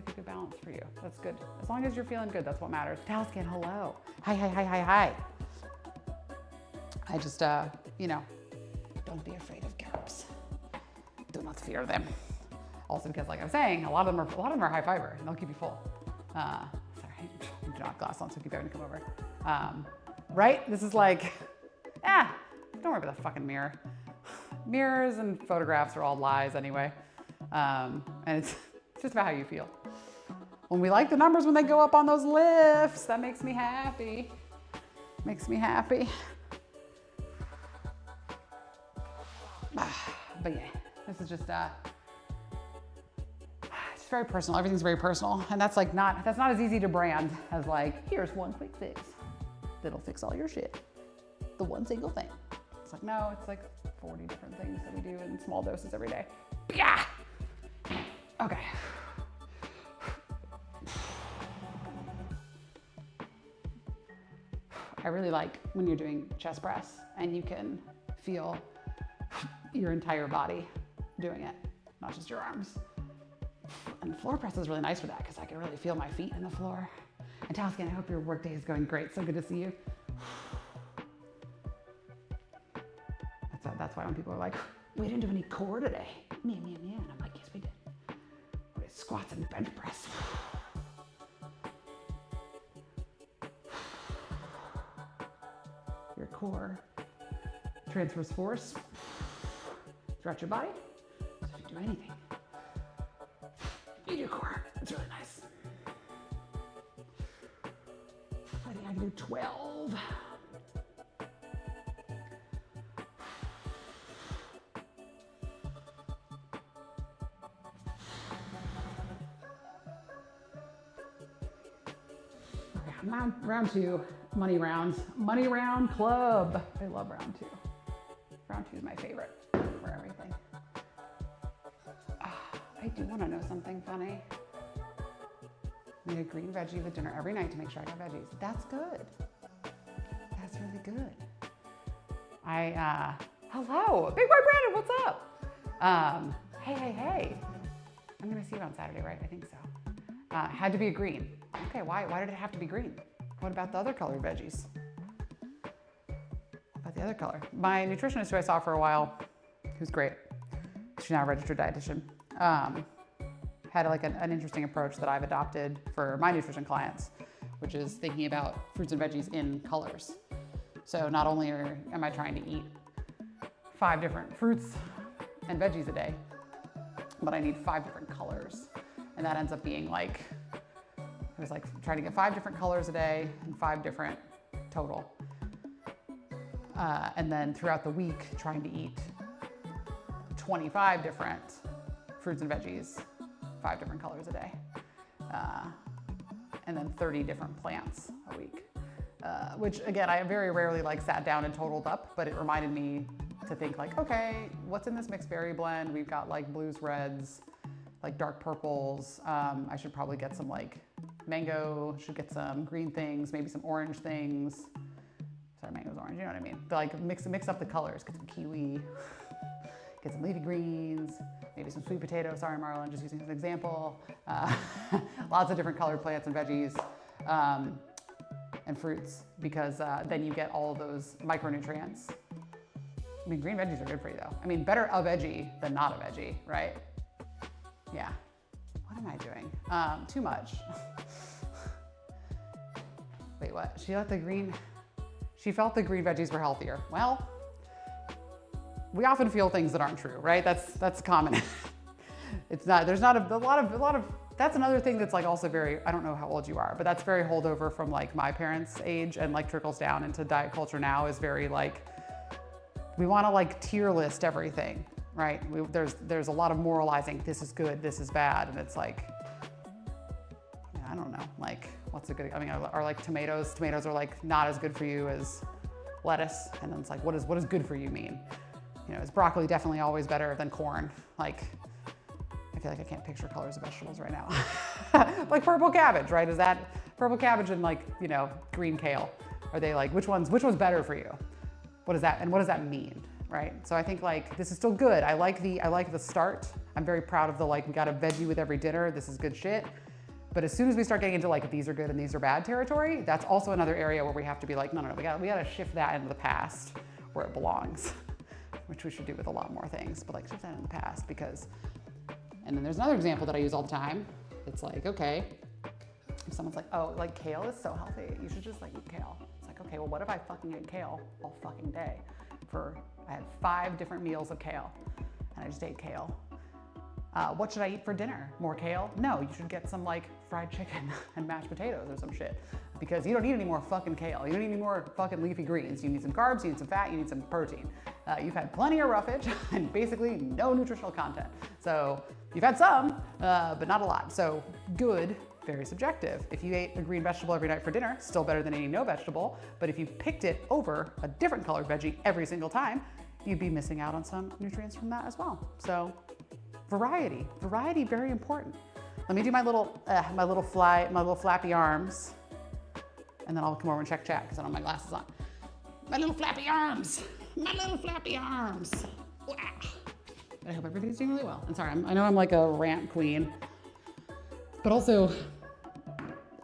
a good balance for you. That's good. As long as you're feeling good, that's what matters. Dalskin, hello. Hi. I just, you know, don't be afraid of carbs. Do not fear them. Also because like I'm saying, a lot of them are high fiber and they'll keep you full. Sorry, I do not have glass on, so keep having to come over. Right? This is like, don't worry about the fucking mirror. Mirrors and photographs are all lies anyway. And it's just about how you feel. When we like the numbers when they go up on those lifts, that makes me happy. Makes me happy. But yeah, this is just it's very personal. Everything's very personal. And that's not as easy to brand as like, here's one quick fix that'll fix all your shit. The one single thing. It's like, no, it's like 40 different things that we do in small doses every day. Yeah. Okay. I really like when you're doing chest press and you can feel your entire body doing it, not just your arms. And floor press is really nice for that because I can really feel my feet in the floor. And Talskin, I hope your workday is going great. So good to see you. That's why when people are like, we didn't do any core today. Me. And I'm like, yes, we did. We did squats and bench press. Your core transfers force throughout your body. So if you do anything, feed your core. It's really nice. I think I can do 12. Okay, round 2, money rounds. Money round club. I love round 2. Round 2 is my favorite for everything. I do want to know something funny. I need a green veggie with dinner every night to make sure I got veggies. That's good. That's really good. Hello, Big Boy Brandon, what's up? Hey. I'm gonna see you on Saturday, right? I think so. Had to be a green. Okay, why did it have to be green? What about the other colored veggies? About the other color? My nutritionist who I saw for a while, who's great, she's now a registered dietitian, had like an interesting approach that I've adopted for my nutrition clients, which is thinking about fruits and veggies in colors. So not only am I trying to eat 5 different fruits and veggies a day, but I need 5 different colors. And that ends up being like, it was like trying to get 5 different colors a day and 5 different total. And then throughout the week, trying to eat 25 different fruits and veggies, 5 different colors a day. And then 30 different plants a week. Which again, I very rarely like sat down and totaled up, but it reminded me to think like, okay, what's in this mixed berry blend? We've got like blues, reds, like dark purples. I should probably get some like mango, should get some green things, maybe some orange things. Sorry, mango's orange, you know what I mean? But like mix up the colors, get some kiwi, get some leafy greens, maybe some sweet potato. Sorry, Marlon, just using as an example. Lots of different colored plants and veggies and fruits, because then you get all of those micronutrients. I mean, green veggies are good for you though. I mean, better a veggie than not a veggie, right? Yeah. What am I doing? Too much. Wait, what? She felt the green veggies were healthier. Well, we often feel things that aren't true, right? That's common. It's not, there's not a lot of, that's another thing that's like also very, I don't know how old you are, but that's very holdover from like my parents' age and like trickles down into diet culture now is very like, we want to like tier list everything, right? There's a lot of moralizing, this is good, this is bad. And it's like, I don't know, like what's a good, I mean, are like tomatoes are like not as good for you as lettuce. And then it's like, what does good for you mean? You know, is broccoli definitely always better than corn? Like, I feel like I can't picture colors of vegetables right now. Like purple cabbage, right? Is that purple cabbage and like, you know, green kale? Are they like, which one's better for you? What is that, and what does that mean, right? So I think like, this is still good. I like the start. I'm very proud of the like, we got a veggie with every dinner, this is good shit. But as soon as we start getting into like, these are good and these are bad territory, that's also another area where we have to be like, no, we gotta shift that into the past where it belongs, which we should do with a lot more things, but like shift that in the past because, and then there's another example that I use all the time. It's like, okay, if someone's like, oh, like kale is so healthy, you should just like eat kale. It's like, okay, well, what if I fucking ate kale all fucking day? I had 5 different meals of kale and I just ate kale. What should I eat for dinner? More kale? No, you should get some like fried chicken and mashed potatoes or some shit because you don't need any more fucking kale. You don't need any more fucking leafy greens. You need some carbs, you need some fat, you need some protein. You've had plenty of roughage and basically no nutritional content. So you've had some, but not a lot. So good, very subjective. If you ate a green vegetable every night for dinner, still better than eating no vegetable. But if you picked it over a different colored veggie every single time, you'd be missing out on some nutrients from that as well. So variety, very important. Let me do my little flappy arms, and then I'll come over and check chat because I don't have my glasses on. My little flappy arms. My little flappy arms. Wow. But I hope everybody's doing really well. And sorry, I know I'm like a rant queen, but also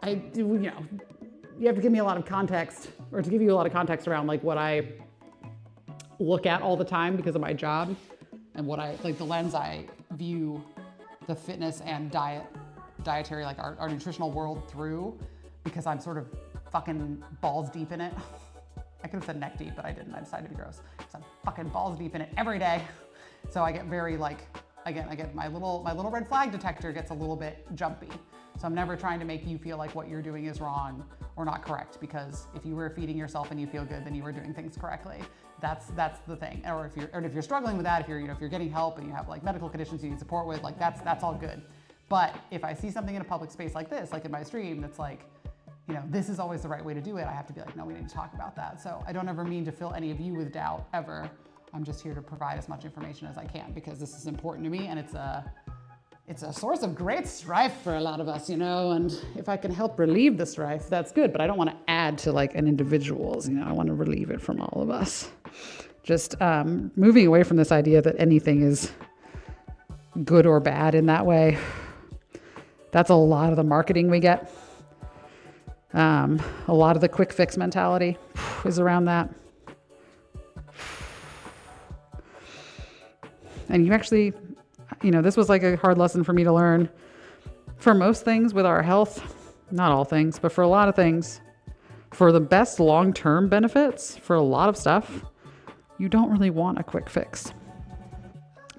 I do, you know, you have to give me a lot of context, or to give you a lot of context around like what I look at all the time because of my job and what I, like the lens I view the fitness and dietary, like our nutritional world through, because I'm sort of fucking balls deep in it. I could have said neck deep, but I didn't. I decided to be gross. So I'm fucking balls deep in it every day. So I get very like, again, I get my little red flag detector gets a little bit jumpy. So I'm never trying to make you feel like what you're doing is wrong or not correct, because if you were feeding yourself and you feel good, then you were doing things correctly. That's the thing. Or if you're struggling with that, if you're getting help and you have like medical conditions you need support with, like that's all good. But if I see something in a public space like this, like in my stream, that's like, you know, this is always the right way to do it, I have to be like, no, we need to talk about that. So I don't ever mean to fill any of you with doubt ever. I'm just here to provide as much information as I can, because this is important to me, and it's a source of great strife for a lot of us, you know, and if I can help relieve the strife, that's good, but I don't want to add to like an individual's, you know, I want to relieve it from all of us. Just moving away from this idea that anything is good or bad in that way. That's a lot of the marketing we get. A lot of the quick fix mentality is around that. And you actually, you know, this was like a hard lesson for me to learn. For most things with our health, not all things, but for a lot of things, for the best long-term benefits, for a lot of stuff, you don't really want a quick fix.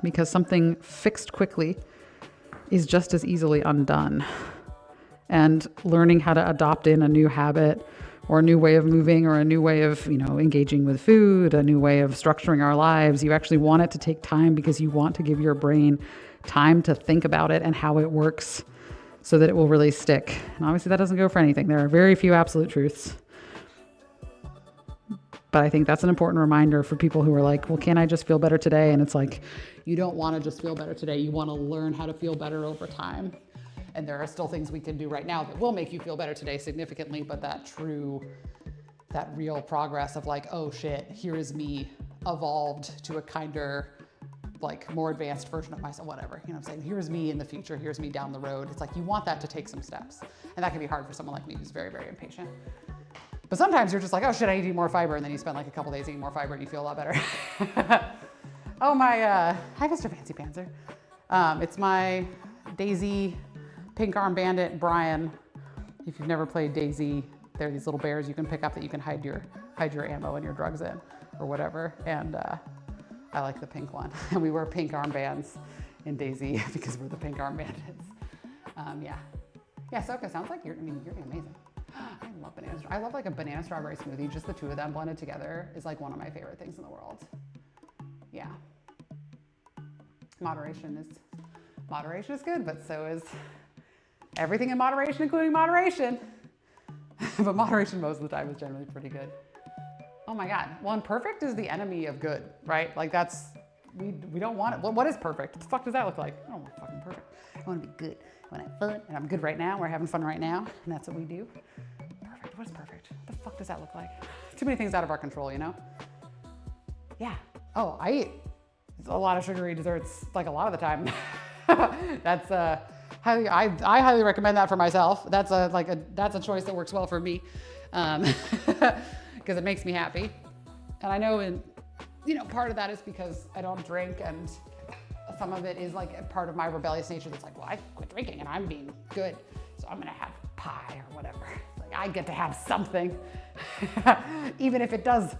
Because something fixed quickly is just as easily undone. And learning how to adopt in a new habit or a new way of moving or a new way of, you know, engaging with food, a new way of structuring our lives, you actually want it to take time because you want to give your brain time to think about it and how it works so that it will really stick. And obviously that doesn't go for anything. There are very few absolute truths. But I think that's an important reminder for people who are like, well, can't I just feel better today? And it's like, you don't want to just feel better today. You want to learn how to feel better over time. And there are still things we can do right now that will make you feel better today significantly, but that real progress of like, oh shit, here is me evolved to a kinder, like more advanced version of myself, whatever, you know what I'm saying? Here's me in the future, here's me down the road. It's like, you want that to take some steps. And that can be hard for someone like me who's very, very impatient. But sometimes you're just like, oh shit, I need to eat more fiber. And then you spend like a couple days eating more fiber and you feel a lot better. Oh my, hi Mr. Fancy Pantser. It's my Daisy Pink Arm Bandit Brian. If you've never played Daisy, they're these little bears you can pick up that you can hide your ammo and your drugs in or whatever. And I like the pink one. And we wear pink armbands in Daisy because we're the Pink Arm Bandits. Yeah, Soka, sounds like you're doing amazing. I love bananas. I love like a banana strawberry smoothie. Just the two of them blended together is like one of my favorite things in the world. Yeah. Moderation is good, but so is everything in moderation, including moderation. But moderation most of the time is generally pretty good. Oh my God. Well, and perfect is the enemy of good, right? Like that's, we don't want it. Well, what is perfect? What the fuck does that look like? I don't want fucking perfect. I want to be good. I want to have fun, and I'm good right now. We're having fun right now, and that's what we do. Perfect. What is perfect? What the fuck does that look like? Too many things out of our control, you know? Yeah. Oh, I eat a lot of sugary desserts, like a lot of the time. That's I highly recommend that for myself. That's a choice that works well for me, because it makes me happy. And I know, part of that is because I don't drink, and some of it is like part of my rebellious nature that's like, well, I quit drinking and I'm being good, so I'm gonna have pie or whatever. Like I get to have something, even if it does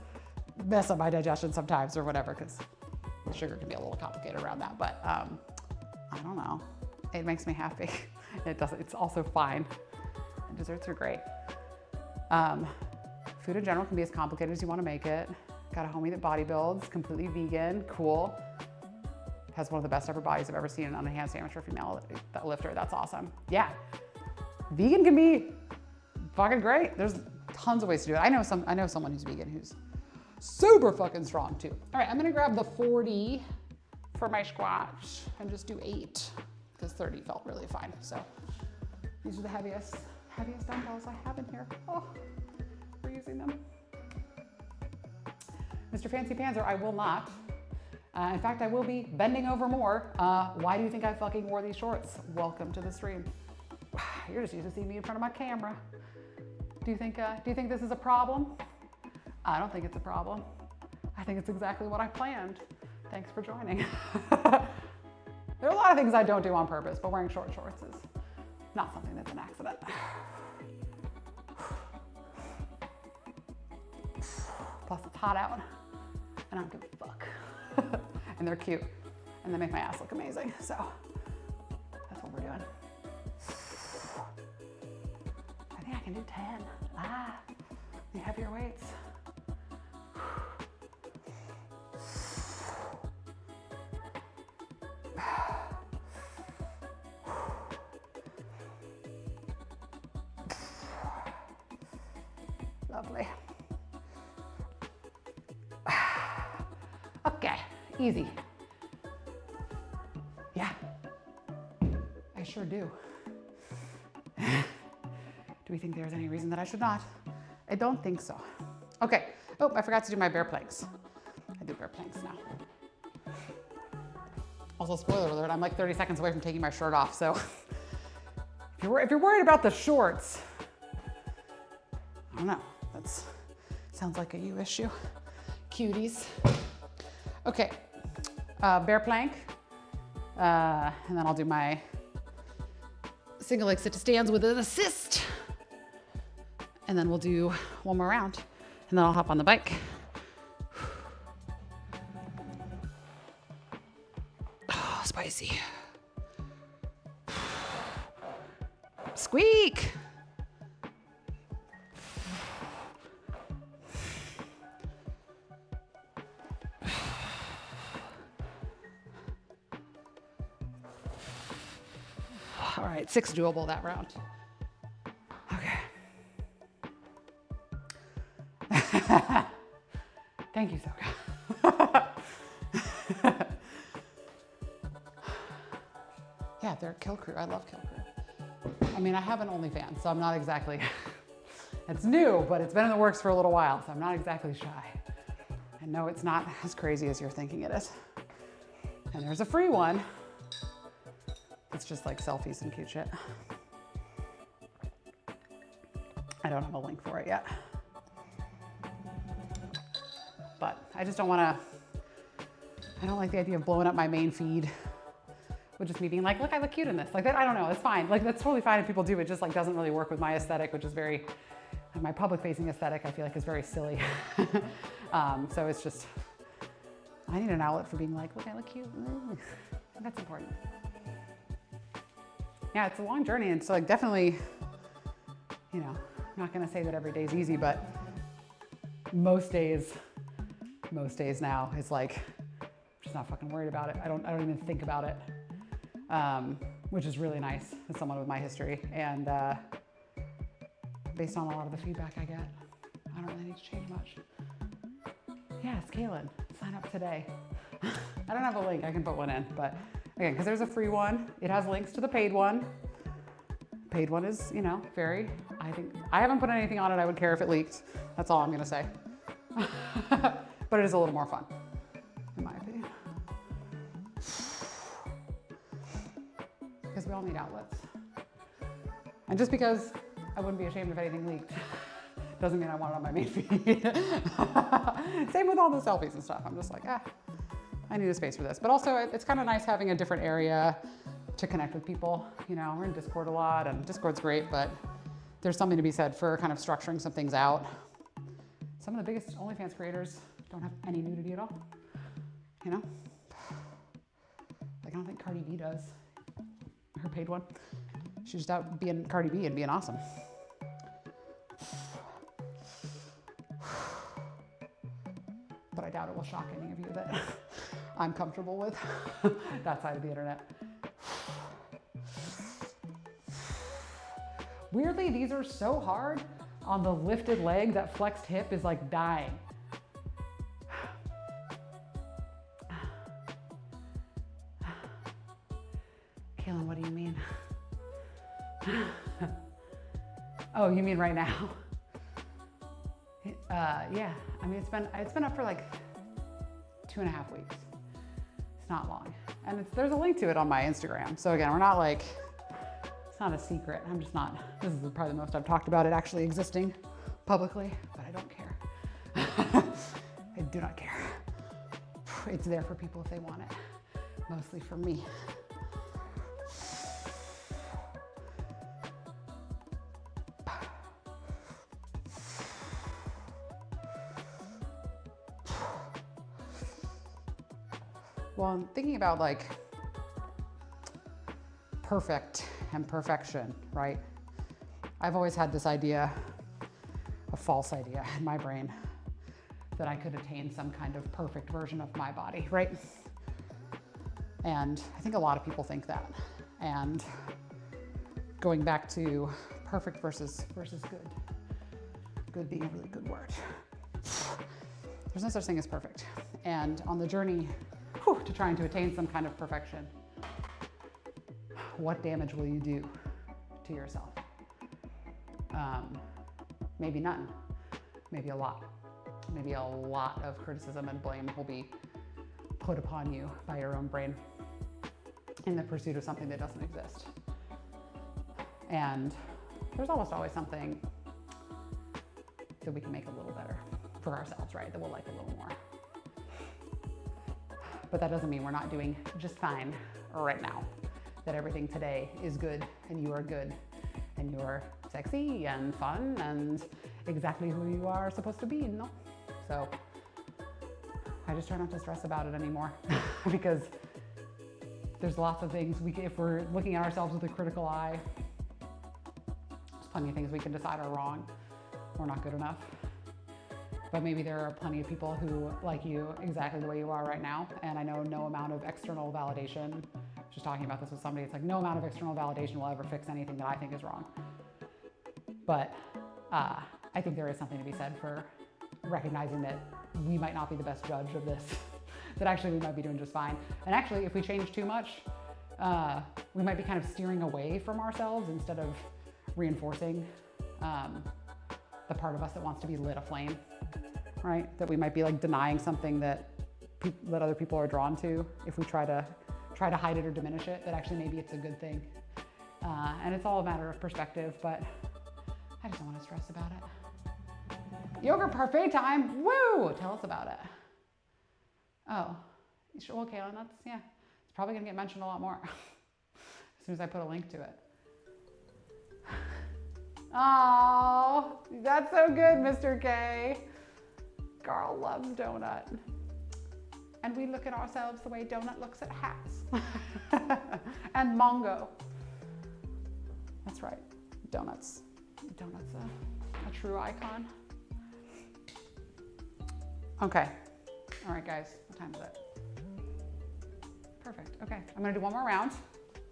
mess up my digestion sometimes or whatever, because sugar can be a little complicated around that. But I don't know. It makes me happy. It's also fine. And desserts are great. Food in general can be as complicated as you want to make it. Got a homie that bodybuilds, completely vegan, cool. Has one of the best upper bodies I've ever seen on a hand sandwich for a female lifter. That's awesome. Yeah. Vegan can be fucking great. There's tons of ways to do it. I know someone who's vegan who's super fucking strong too. All right, I'm gonna grab the 40 for my squats and just do 8 because 30 felt really fine. So these are the heaviest dumbbells I have in here. Oh, using them. Mr. Fancy Panzer, I will not. In fact, I will be bending over more. Why do you think I fucking wore these shorts? Welcome to the stream. You're just used to seeing me in front of my camera. Do you think this is a problem? I don't think it's a problem. I think it's exactly what I planned. Thanks for joining. There are a lot of things I don't do on purpose, but wearing short shorts is not something that's an accident. Plus it's hot out and I don't give a fuck. And they're cute and they make my ass look amazing. So that's what we're doing. I think I can do 10. The heavier weights. Lovely. Okay, easy. Yeah, I sure do. Do we think there's any reason that I should not? I don't think so. Okay. Oh, I forgot to do my bear planks. I do bear planks now. Also, spoiler alert, I'm like 30 seconds away from taking my shirt off, so if you're worried about the shorts, I don't know. That sounds like a you issue. Cuties. Okay, bear plank. And then I'll do my single leg sit to stands with an assist. And then we'll do one more round. And then I'll hop on the bike. Oh, spicy. Squeak. All right, 6 doable that round. Okay. Thank you, Soka. Yeah, they're Kill Crew. I love Kill Crew. I mean, I have an OnlyFans, so I'm not exactly, it's new, but it's been in the works for a little while, so I'm not exactly shy. And no, it's not as crazy as you're thinking it is. And there's a free one. It's just like selfies and cute shit. I don't have a link for it yet. But I just don't want to, I don't like the idea of blowing up my main feed with just me being like, look, I look cute in this. Like that, I don't know, it's fine. Like that's totally fine if people do. It just like doesn't really work with my aesthetic, which is very, like my public facing aesthetic, I feel like is very silly. So it's just, I need an outlet for being like, look, I look cute. That's important. Yeah, it's a long journey, and so like definitely, you know, I'm not gonna say that every day is easy, but most days now is like, I'm just not fucking worried about it. I don't even think about it, which is really nice as someone with my history. And based on a lot of the feedback I get, I don't really need to change much. Yes, Kaylin, sign up today. I don't have a link, I can put one in, but again, because there's a free one, it has links to the paid one. Paid one is, you know, very, I think, I haven't put anything on it I would care if it leaked. That's all I'm gonna say. But it is a little more fun, in my opinion. Because we all need outlets. And just because I wouldn't be ashamed if anything leaked, doesn't mean I want it on my main feed. Same with all the selfies and stuff. I'm just like, I need a space for this. But also it's kind of nice having a different area to connect with people. You know, we're in Discord a lot and Discord's great, but there's something to be said for kind of structuring some things out. Some of the biggest OnlyFans creators don't have any nudity at all, you know? Like I don't think Cardi B does, her paid one. She's just out being Cardi B and being awesome. But I doubt it will shock any of you that I'm comfortable with that side of the internet. Weirdly, these are so hard on the lifted leg. That flexed hip is like dying. Kaylin, what do you mean? Oh, you mean right now? Yeah, I mean, it's been up for like 2.5 weeks. It's not long. And there's a link to it on my Instagram. So again, we're not like, it's not a secret. I'm just not, this is probably the most I've talked about it actually existing publicly, but I don't care. I do not care. It's there for people if they want it, mostly for me. Well, I'm thinking about like perfect and perfection, right? I've always had this idea, a false idea in my brain, that I could attain some kind of perfect version of my body, right? And I think a lot of people think that. And going back to perfect versus good. Good being a really good word. There's no such thing as perfect. And on the journey to trying to attain some kind of perfection, what damage will you do to yourself? Maybe none, maybe a lot. Maybe a lot of criticism and blame will be put upon you by your own brain in the pursuit of something that doesn't exist. And there's almost always something that we can make a little better for ourselves, right? That we'll like a little more. But that doesn't mean we're not doing just fine right now. That everything today is good and you are good and you're sexy and fun and exactly who you are supposed to be, no? So I just try not to stress about it anymore because there's lots of things if we're looking at ourselves with a critical eye, there's plenty of things we can decide are wrong. We're not good enough. But maybe there are plenty of people who like you exactly the way you are right now. And I know no amount of external validation, just talking about this with somebody, it's like no amount of external validation will ever fix anything that I think is wrong. But I think there is something to be said for recognizing that we might not be the best judge of this, that actually we might be doing just fine. And actually, if we change too much, we might be kind of steering away from ourselves instead of reinforcing the part of us that wants to be lit aflame, right? That we might be like denying something that other people are drawn to if we try to hide it or diminish it, that actually maybe it's a good thing. And it's all a matter of perspective, but I just don't want to stress about it. Yogurt parfait time, woo! Tell us about it. Oh, sure, well, Kaylin, it's probably gonna get mentioned a lot more as soon as I put a link to it. Oh, that's so good, Mr. K. Carl loves donut. And we look at ourselves the way donut looks at hats. And Mongo. That's right, donuts. Donut's a true icon. Okay, all right guys, what time is it? Perfect, okay. I'm gonna do one more round.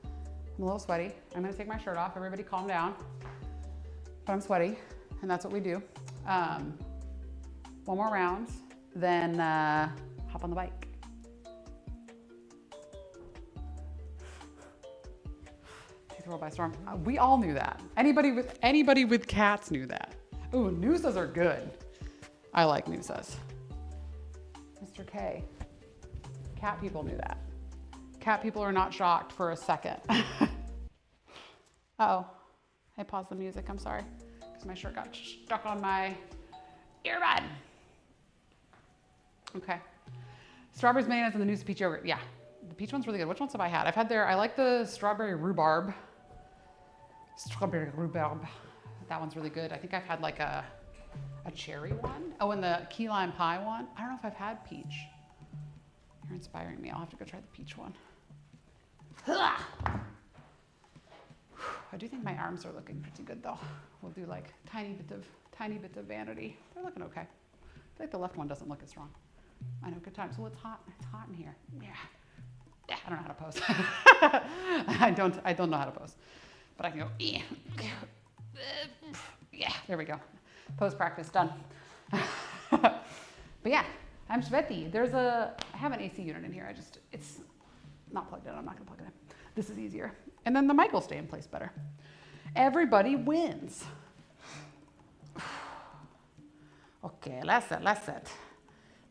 I'm a little sweaty. I'm gonna take my shirt off. Everybody calm down. But I'm sweaty, and that's what we do. One more round, then hop on the bike. World by storm. We all knew that. Anybody with cats knew that. Ooh, nooses are good. I like nooses. Mr. K. Cat people knew that. Cat people are not shocked for a second. Uh-oh. I paused the music, I'm sorry. Because my shirt got stuck on my earbud. Okay. Strawberries, mayonnaise, and the Noosa peach yogurt. Yeah, the peach one's really good. Which ones have I had? I've had I like the strawberry rhubarb. Strawberry rhubarb. That one's really good. I think I've had like a cherry one. Oh, and the key lime pie one. I don't know if I've had peach. You're inspiring me. I'll have to go try the peach one. I do think my arms are looking pretty good though. We'll do like tiny bit of vanity. They're looking okay. I feel like the left one doesn't look as strong. I know, good times. Well, it's hot in here. Yeah, I don't know how to pose. I don't know how to pose. But I can go, yeah, there we go. Post practice done. But yeah, I'm sweaty. I have an AC unit in here. It's not plugged in. I'm not gonna plug it in. This is easier. And then the mic will stay in place better. Everybody wins. Okay, last set.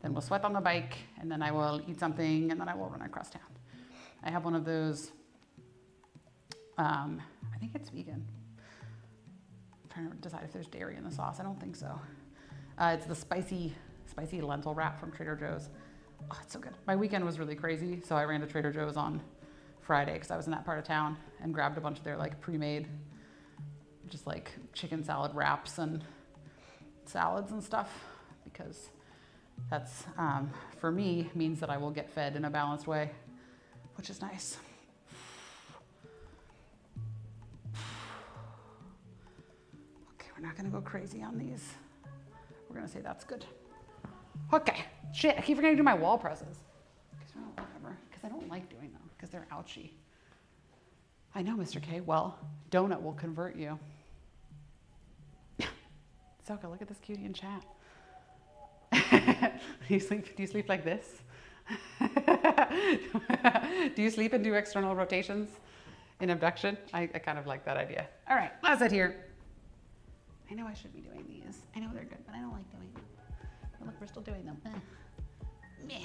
Then we'll sweat on the bike, and then I will eat something, and then I will run across town. I have one of those, I think it's vegan. I'm trying to decide if there's dairy in the sauce. I don't think so. It's the spicy lentil wrap from Trader Joe's. Oh, it's so good. My weekend was really crazy, so I ran to Trader Joe's on Friday because I was in that part of town and grabbed a bunch of their like pre-made, just like chicken salad wraps and salads and stuff, because that's, for me, means that I will get fed in a balanced way, which is nice. Okay, we're not gonna go crazy on these. We're gonna say that's good. Okay, shit, I keep forgetting to do my wall presses. Because I don't like doing them, because they're ouchy. I know, Mr. K. Well, donut will convert you. Soka, look at this cutie in chat. Do you sleep like this? Do you sleep and do external rotations in abduction? I kind of like that idea. All right, last set here. I know I should be doing these. I know they're good, but I don't like doing them. But look, we're still doing them. Meh.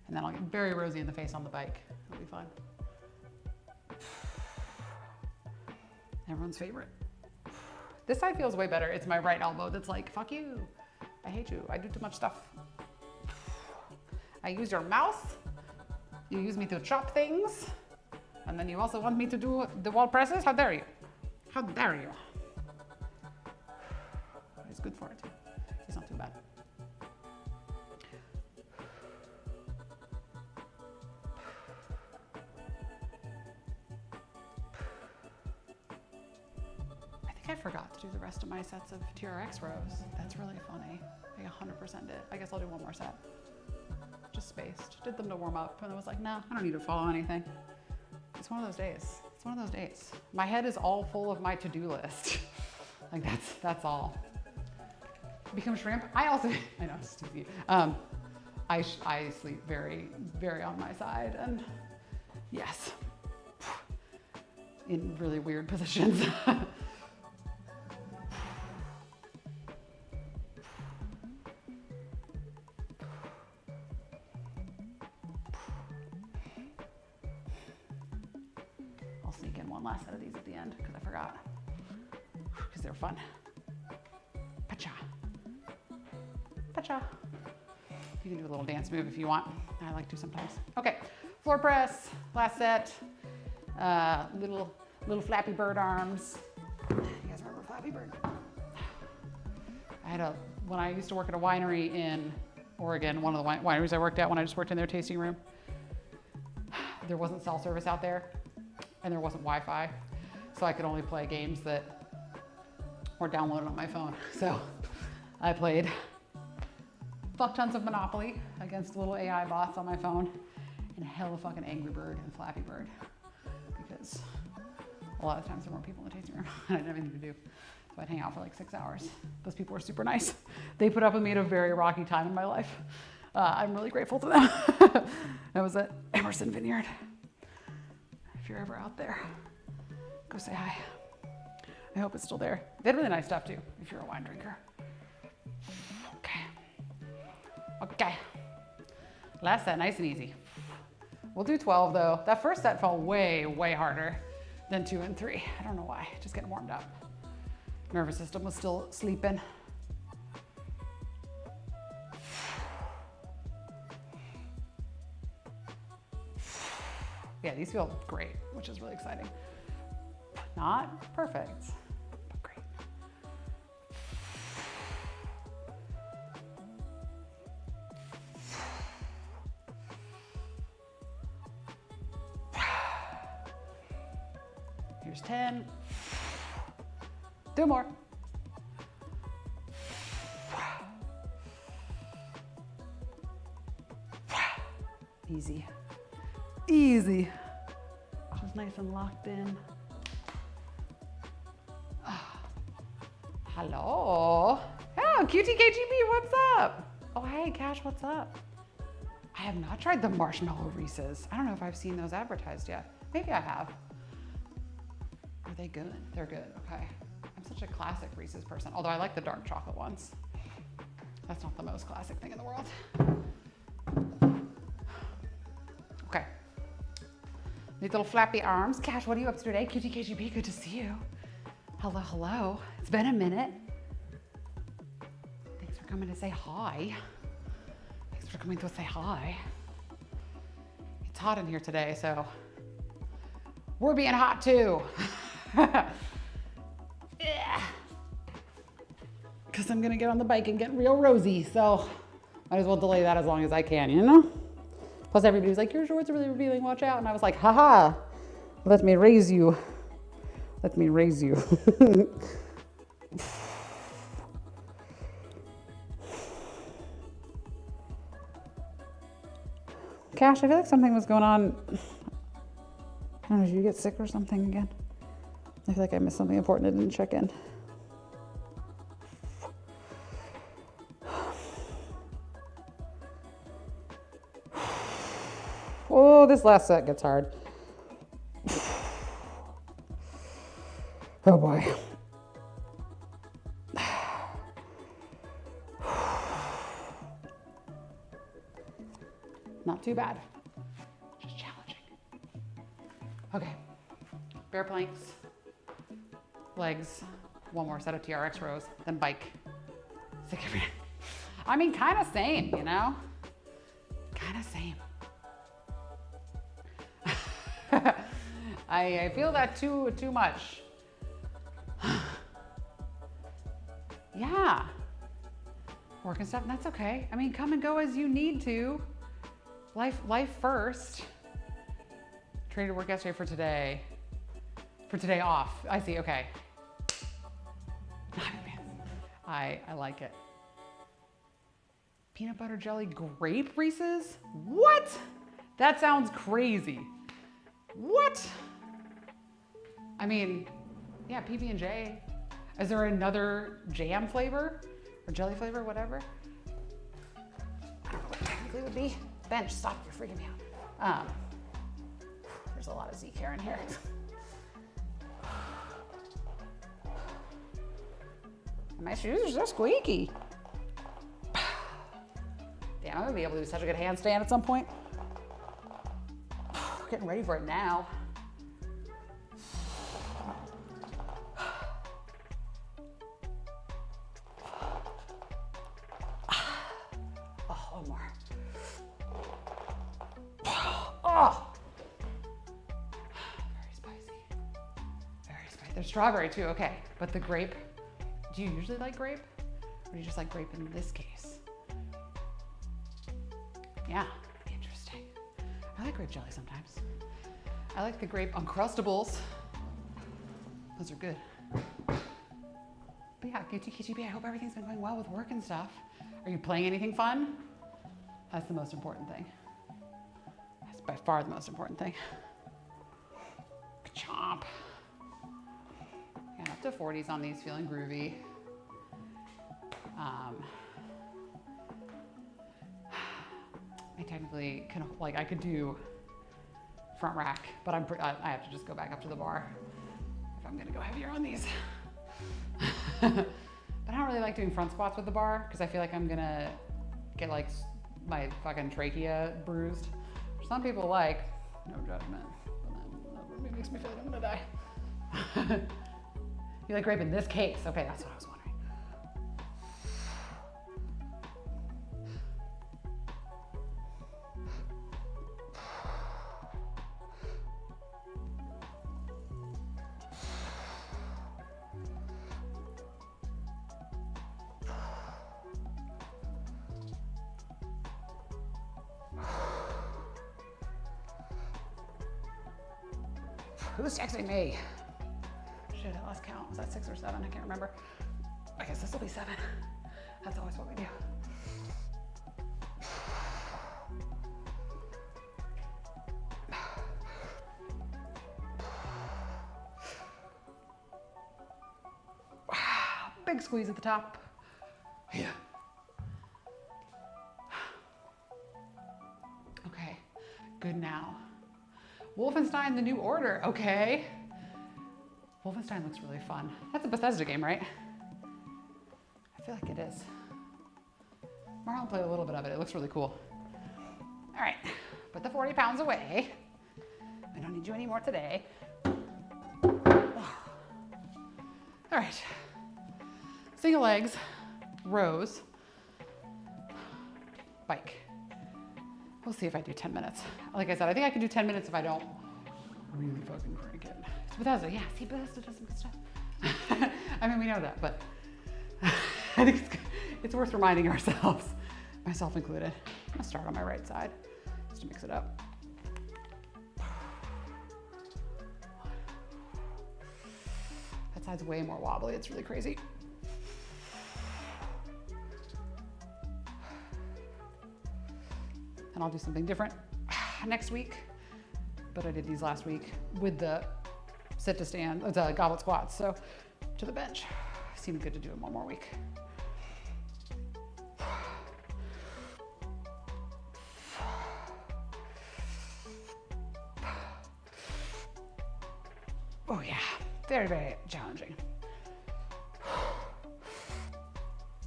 And then I'll get very rosy in the face on the bike. It'll be fun. Everyone's favorite. This side feels way better. It's my right elbow that's like, fuck you. I hate you. I do too much stuff. I use your mouth. You use me to chop things. And then you also want me to do the wall presses? How dare you? How dare you? It's good for it too. It's not too bad. I forgot to do the rest of my sets of TRX rows. That's really funny. I 100% did. I guess I'll do one more set. Just spaced. Did them to warm up, and I was like, nah, I don't need to follow anything. It's one of those days. It's one of those days. My head is all full of my to-do list. Like that's all. Become shrimp. I also, I know, it's stupid. I sleep very, very on my side, and yes, in really weird positions. Last set of these at the end because I forgot, because they're fun. Pacha. Pacha. You can do a little dance move if you want. I like to sometimes. Okay, floor press, last set. Little Flappy Bird arms. You guys remember Flappy Bird? When I used to work at a winery in Oregon, one of the wineries I worked at when I just worked in their tasting room, there wasn't cell service out there. And there wasn't Wi-Fi, so I could only play games that were downloaded on my phone. So I played fuck tons of Monopoly against little AI bots on my phone, and hella fucking Angry Bird and Flappy Bird, because a lot of times there weren't people in the tasting room. I didn't have anything to do, so I'd hang out for like 6 hours. Those people were super nice. They put up with me at a very rocky time in my life. I'm really grateful to them. That was at Emerson Vineyard. If you're ever out there, go say hi. I hope it's still there. They had really nice stuff too, if you're a wine drinker. Okay. Last set, nice and easy. We'll do 12 though. That first set felt way, way harder than 2 and 3. I don't know why, just getting warmed up. Nervous system was still sleeping. Yeah, these feel great, which is really exciting. Not perfect, but great. Here's 10. 2 more. Easy. Easy. Just nice and locked in. Hello. Oh, QTKGB, what's up? Oh, hey, Cash, what's up? I have not tried the marshmallow Reese's. I don't know if I've seen those advertised yet. Maybe I have. Are they good? They're good, okay. I'm such a classic Reese's person, although I like the dark chocolate ones. That's not the most classic thing in the world. Okay. These little flappy arms. Cash, what are you up to today? Cutie KGB, good to see you. Hello, hello. It's been a minute. Thanks for coming to say hi. Thanks for coming to say hi. It's hot in here today, so we're being hot too. Yeah. Because I'm gonna get on the bike and get real rosy, so might as well delay that as long as I can, you know? Plus everybody was like, your shorts are really revealing, watch out. And I was like, haha, let me raise you. Let me raise you. Cash, I feel like something was going on. I don't know, did you get sick or something again? I feel like I missed something important and didn't check in. Oh, this last set gets hard. Oh boy. Not too bad. Just challenging. Okay. Bear planks, legs, one more set of TRX rows, then bike. I mean, kind of same, you know? Kind of same. I feel that too much. Yeah. Work and stuff, and that's okay. I mean, come and go as you need to. Life first. Traded work yesterday for today. For today off. I see, okay. I like it. Peanut butter jelly grape Reese's? What? That sounds crazy. What? I mean, yeah, PB&J. Is there another jam flavor or jelly flavor, whatever? I don't know what it technically would be. Bench, stop, you're freaking me out. There's a lot of Zeke hair in here. My shoes are so squeaky. Damn, I'm gonna be able to do such a good handstand at some point. Getting ready for it now. Oh, one more. Oh. Very spicy. Very spicy. There's strawberry too, okay. But the grape, do you usually like grape? Or do you just like grape in this case? Yeah, interesting. I like grape jelly sometimes. I like the grape Uncrustables. Those are good. But yeah, QTKGB, I hope everything's been going well with work and stuff. Are you playing anything fun? That's the most important thing. That's by far the most important thing. Chomp. Yeah, up to 40s on these, feeling groovy. I technically can, like, I could do front rack, but I have to just go back up to the bar if I'm gonna go heavier on these. But I don't really like doing front squats with the bar because I feel like I'm gonna get like my fucking trachea bruised. Some people like, no judgment, but that makes me feel like I'm gonna die. You like grape in this case? Okay, that's what I was wondering. Who's texting me? Shit, I lost count. Was that 6 or 7? I can't remember. I guess this will be 7. That's always what we do. Big squeeze at the top. Yeah. Okay, good now. Wolfenstein, the New Order, okay. Wolfenstein looks really fun. That's a Bethesda game, right? I feel like it is. Marlon played a little bit of it. It looks really cool. All right, put the 40 pounds away. I don't need you anymore today. All right, single legs, rows, bike. We'll see if I do 10 minutes. Like I said, I think I can do 10 minutes if I don't really fucking crank it. It's Bethesda, yeah, see, Bethesda does some good stuff. I mean, we know that, but I think it's worth reminding ourselves, myself included. I'm gonna start on my right side, just to mix it up. That side's way more wobbly, it's really crazy. And I'll do something different next week, but I did these last week with the sit to stand, the goblet squats, so to the bench. Seemed good to do it one more week. Oh yeah, very, very challenging.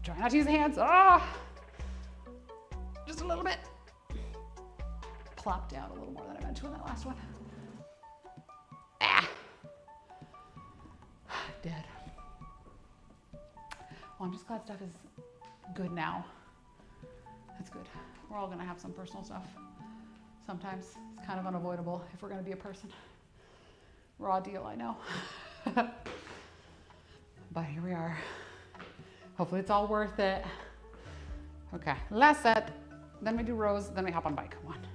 Try not to use the hands. Ah, just a little bit. Plop down a little more than I meant to in that last one. Ah, dead. Well, I'm just glad stuff is good now. That's good. We're all gonna have some personal stuff. Sometimes it's kind of unavoidable if we're gonna be a person. Raw deal, I know. But here we are. Hopefully it's all worth it. Okay, last set. Then we do rows, then we hop on bike. Come on.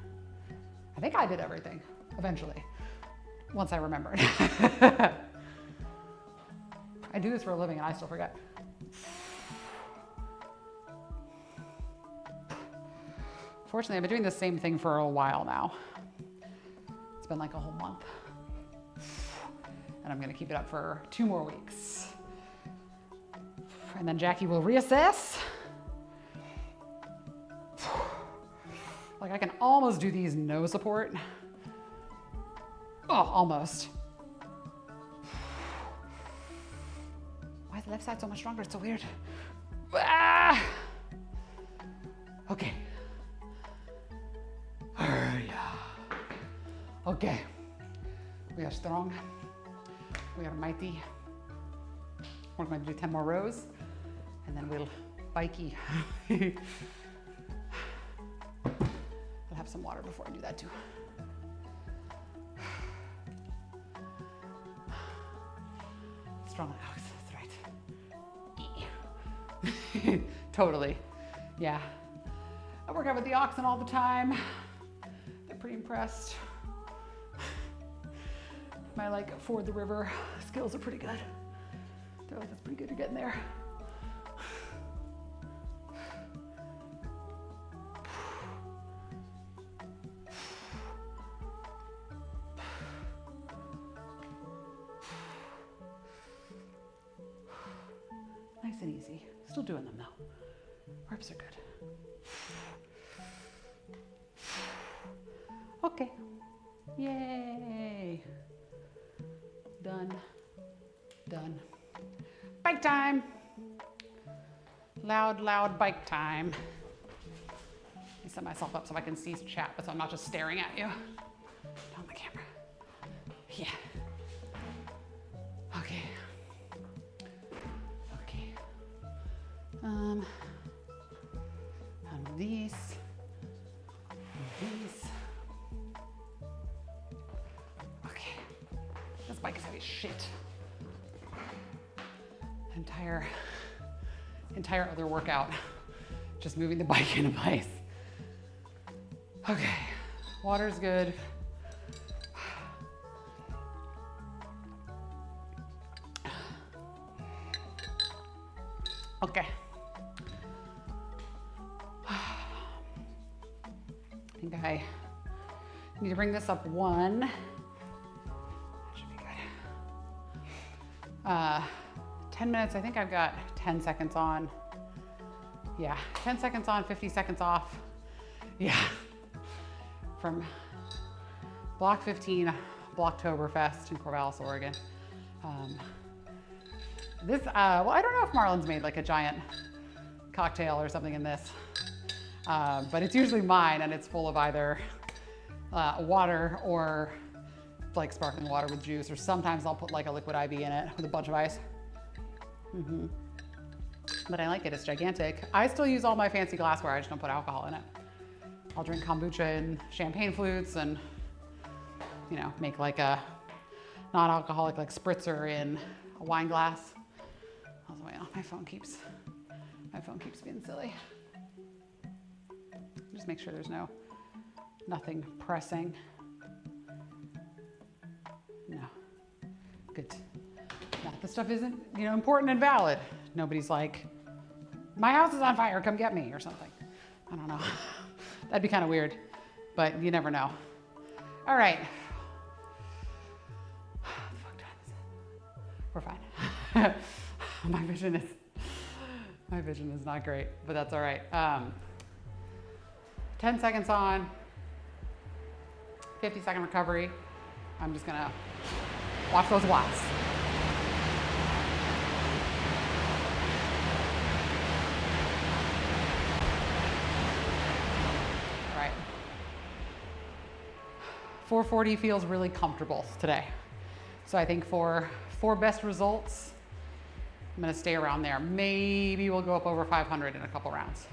I think I did everything eventually, once I remembered. I do this for a living and I still forget. Fortunately, I've been doing the same thing for a while now. It's been like a whole month. And I'm gonna keep it up for 2 more weeks. And then Jackie will reassess. Like I can almost do these no support. Oh, almost. Why is the left side so much stronger? It's so weird. Ah! Okay. Yeah. Okay. We are strong. We are mighty. We're going to do 10 more rows and then we'll bikey. I'll have some water before I do that too. Strong Alex, that's right. Totally, yeah. I work out with the oxen all the time. They're pretty impressed. My like ford the river skills are pretty good. They're like, that's pretty good, you're getting there. Nice and easy. Still doing them though. Reps are good. Okay. Yay. Done. Done. Bike time. Loud, loud bike time. Let me set myself up so I can see chat, but so I'm not just staring at you. On the camera. Yeah. Okay. Okay. And these. These. Okay. This bike is heavy as shit. Entire other workout, just moving the bike into place. Okay, water's good. Okay. I think I need to bring this up 1. That should be good. 10 minutes, I think I've got 10 seconds on. Yeah, 10 seconds on, 50 seconds off. Yeah, from Block 15, Blocktoberfest in Corvallis, Oregon. Well, I don't know if Marlon's made like a giant cocktail or something in this, but it's usually mine, and it's full of either water or like sparkling water with juice, or sometimes I'll put like a liquid IV in it with a bunch of ice. But I like it, it's gigantic. I still use all my fancy glassware, I just don't put alcohol in it. I'll drink kombucha in champagne flutes and, you know, make like a non-alcoholic like spritzer in a wine glass. Also, wait, my phone keeps being silly. Just make sure there's nothing pressing. No, good. That the stuff isn't, you know, important and valid. Nobody's like, my house is on fire, come get me, or something. I don't know. That'd be kind of weird, but you never know. All right. We're fine. My vision is not great, but that's all right. 10 seconds on, 50-second recovery. I'm just gonna watch those watts. All right. 440 feels really comfortable today. So I think for best results, I'm gonna stay around there. Maybe we'll go up over 500 in a couple rounds.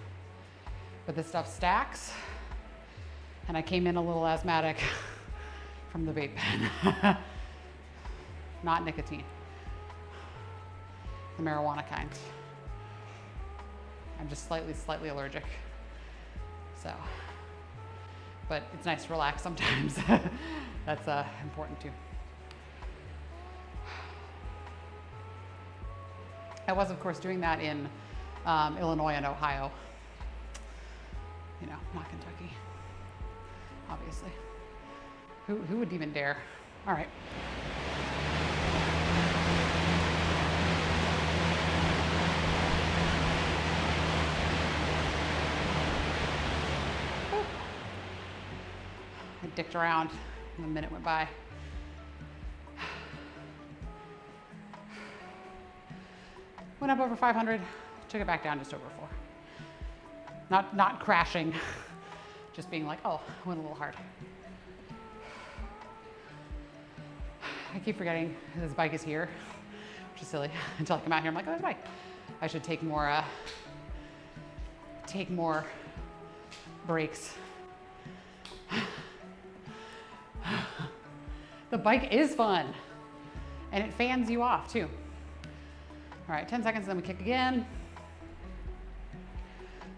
But this stuff stacks, and I came in a little asthmatic from the vape pen. Not nicotine, the marijuana kind. I'm just slightly allergic. So, but it's nice to relax sometimes. That's important too. I was, of course, doing that in Illinois and Ohio. You know, not Kentucky, obviously. Who would even dare? All right. I dicked around and a minute went by. Went up over 500, took it back down just over 4. Not crashing, just being like, oh, went a little hard. I keep forgetting this bike is here, which is silly. Until I come out here, I'm like, oh, there's a bike. I should take more breaks. The bike is fun, and it fans you off too. All right, 10 seconds, then we kick again.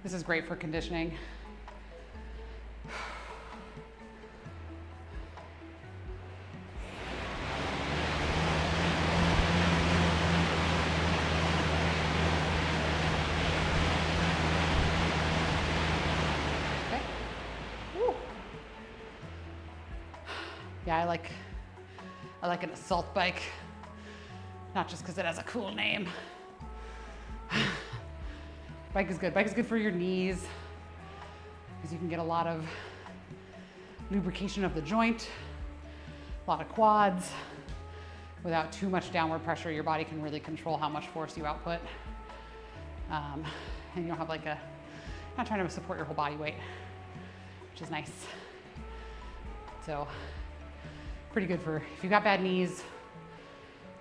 This is great for conditioning. Okay. Woo. Yeah, I like an assault bike. Not just because it has a cool name. Bike is good. Bike is good for your knees because you can get a lot of lubrication of the joint, a lot of quads. Without too much downward pressure, your body can really control how much force you output. And you don't have like not trying to support your whole body weight, which is nice. So pretty good for, if you've got bad knees,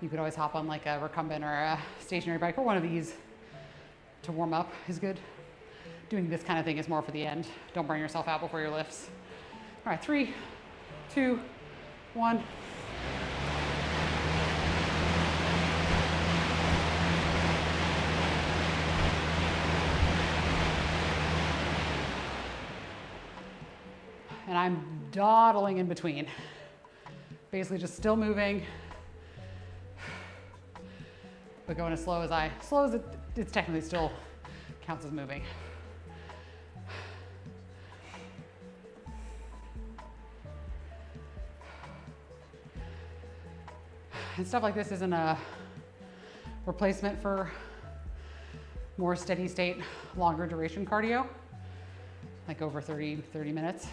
you could always hop on like a recumbent or a stationary bike, or one of these to warm up is good. Doing this kind of thing is more for the end. Don't burn yourself out before your lifts. All right, 3, 2, 1. And I'm dawdling in between. Basically just still moving, but going as slow as it's technically still counts as moving. And stuff like this isn't a replacement for more steady state, longer duration cardio, like over 30 minutes.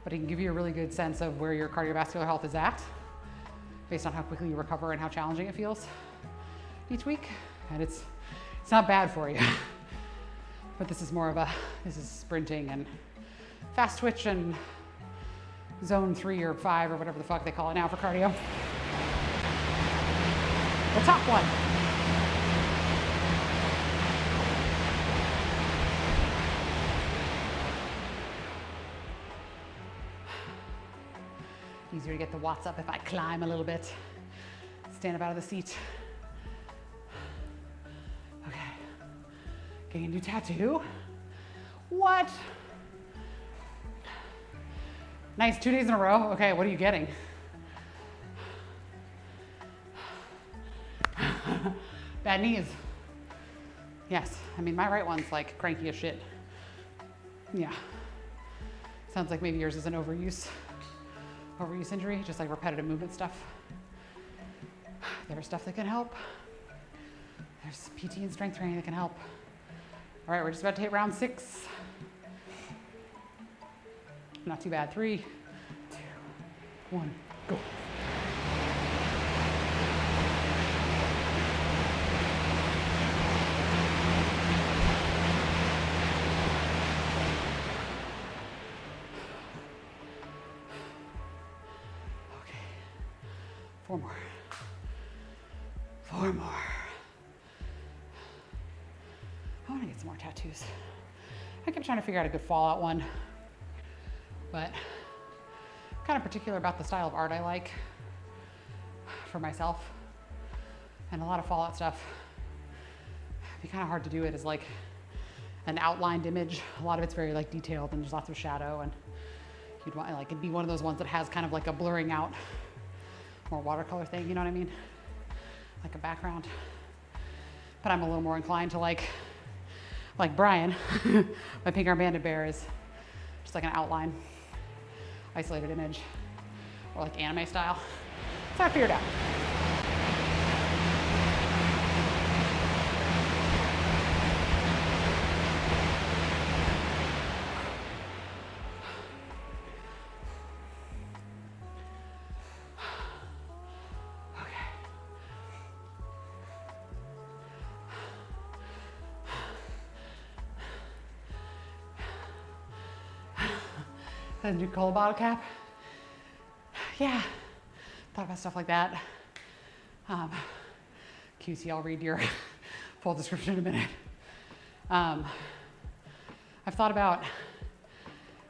But it can give you a really good sense of where your cardiovascular health is at based on how quickly you recover and how challenging it feels each week. And it's not bad for you, but this is more of this is sprinting and fast twitch and zone 3 or 5 or whatever the fuck they call it now for cardio. The top one. Easier to get the watts up if I climb a little bit. Stand up out of the seat. Okay. Getting a new tattoo. What? Nice, 2 days in a row. Okay, what are you getting? Bad knees. Yes, I mean, my right one's like cranky as shit. Yeah. Sounds like maybe yours is an overuse injury, just like repetitive movement stuff. There's stuff that can help. There's PT and strength training that can help. All right, we're just about to hit round 6. Not too bad. 3, 2, 1, go. Okay, 4 more. 4 more. I want to get some more tattoos. I kept trying to figure out a good Fallout one, but I'm kind of particular about the style of art I like for myself. And a lot of Fallout stuff, it'd be kind of hard to do it as like an outlined image. A lot of it's very like detailed and there's lots of shadow, and you'd want like it'd be one of those ones that has kind of like a blurring out, more watercolor thing, you know what I mean? Like a background. But I'm a little more inclined to like Brian, my pink arm banded bear is just like an outline, isolated image, or like anime style. So I figured it out. Did you call a bottle cap? Yeah, thought about stuff like that. QC, I'll read your full description in a minute. I've thought about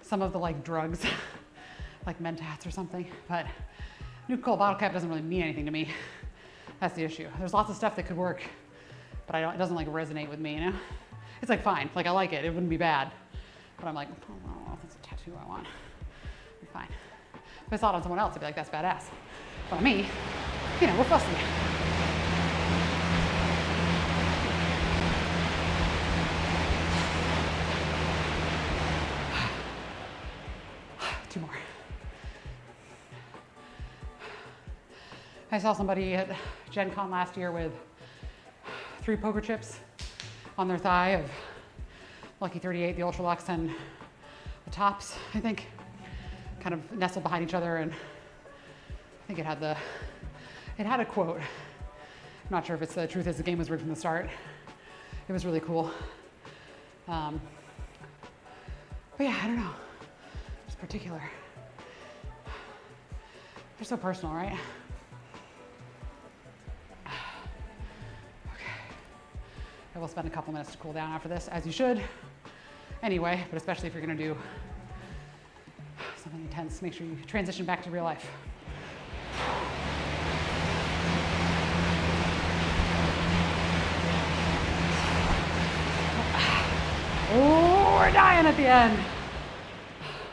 some of the like drugs, like Mentats or something, but Nuka-Cola bottle cap doesn't really mean anything to me. That's the issue. There's lots of stuff that could work, but it doesn't like resonate with me, you know? It's like fine, like I like it, it wouldn't be bad, but I'm like, oh, I don't know if it's a tattoo I want. It'd be fine. If I saw it on someone else, I'd be like, that's badass. But on me, you know, we're fussy. Two more. I saw somebody at Gen Con last year with 3 poker chips on their thigh of Lucky 38, the Ultralux, and the tops, I think, kind of nestled behind each other, and I think it had a quote. I'm not sure if it's the truth is the game was rigged from the start. It was really cool. But yeah, I don't know. It's particular. They're so personal, right? Okay. I will spend a couple minutes to cool down after this, as you should. Anyway, but especially if you're gonna do something intense, make sure you transition back to real life. Oh, we're dying at the end.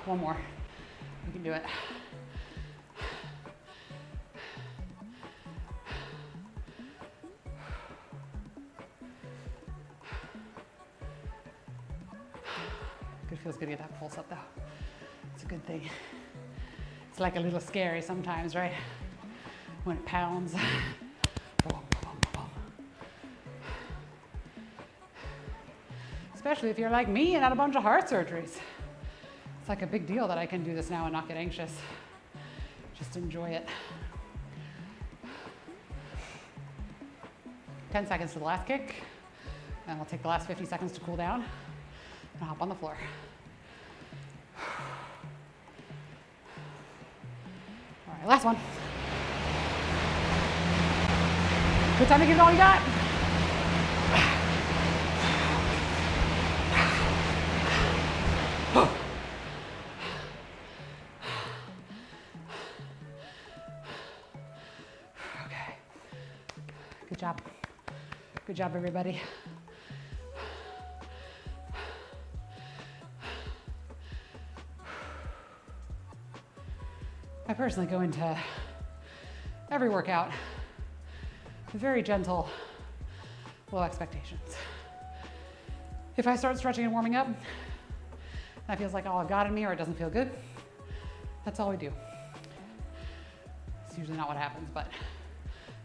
One more. We can do it. It feels good to get that pulse up though. It's a good thing. It's like a little scary sometimes, right? When it pounds. Boom, boom, boom. Especially if you're like me and had a bunch of heart surgeries. It's like a big deal that I can do this now and not get anxious. Just enjoy it. 10 seconds to the last kick, and we'll take the last 50 seconds to cool down and hop on the floor. All right, last one. Good time to give it all you got. Okay. Good job. Good job, everybody. I personally go into every workout with very gentle, low expectations. If I start stretching and warming up, that feels like all I've got in me or it doesn't feel good, that's all we do. It's usually not what happens, but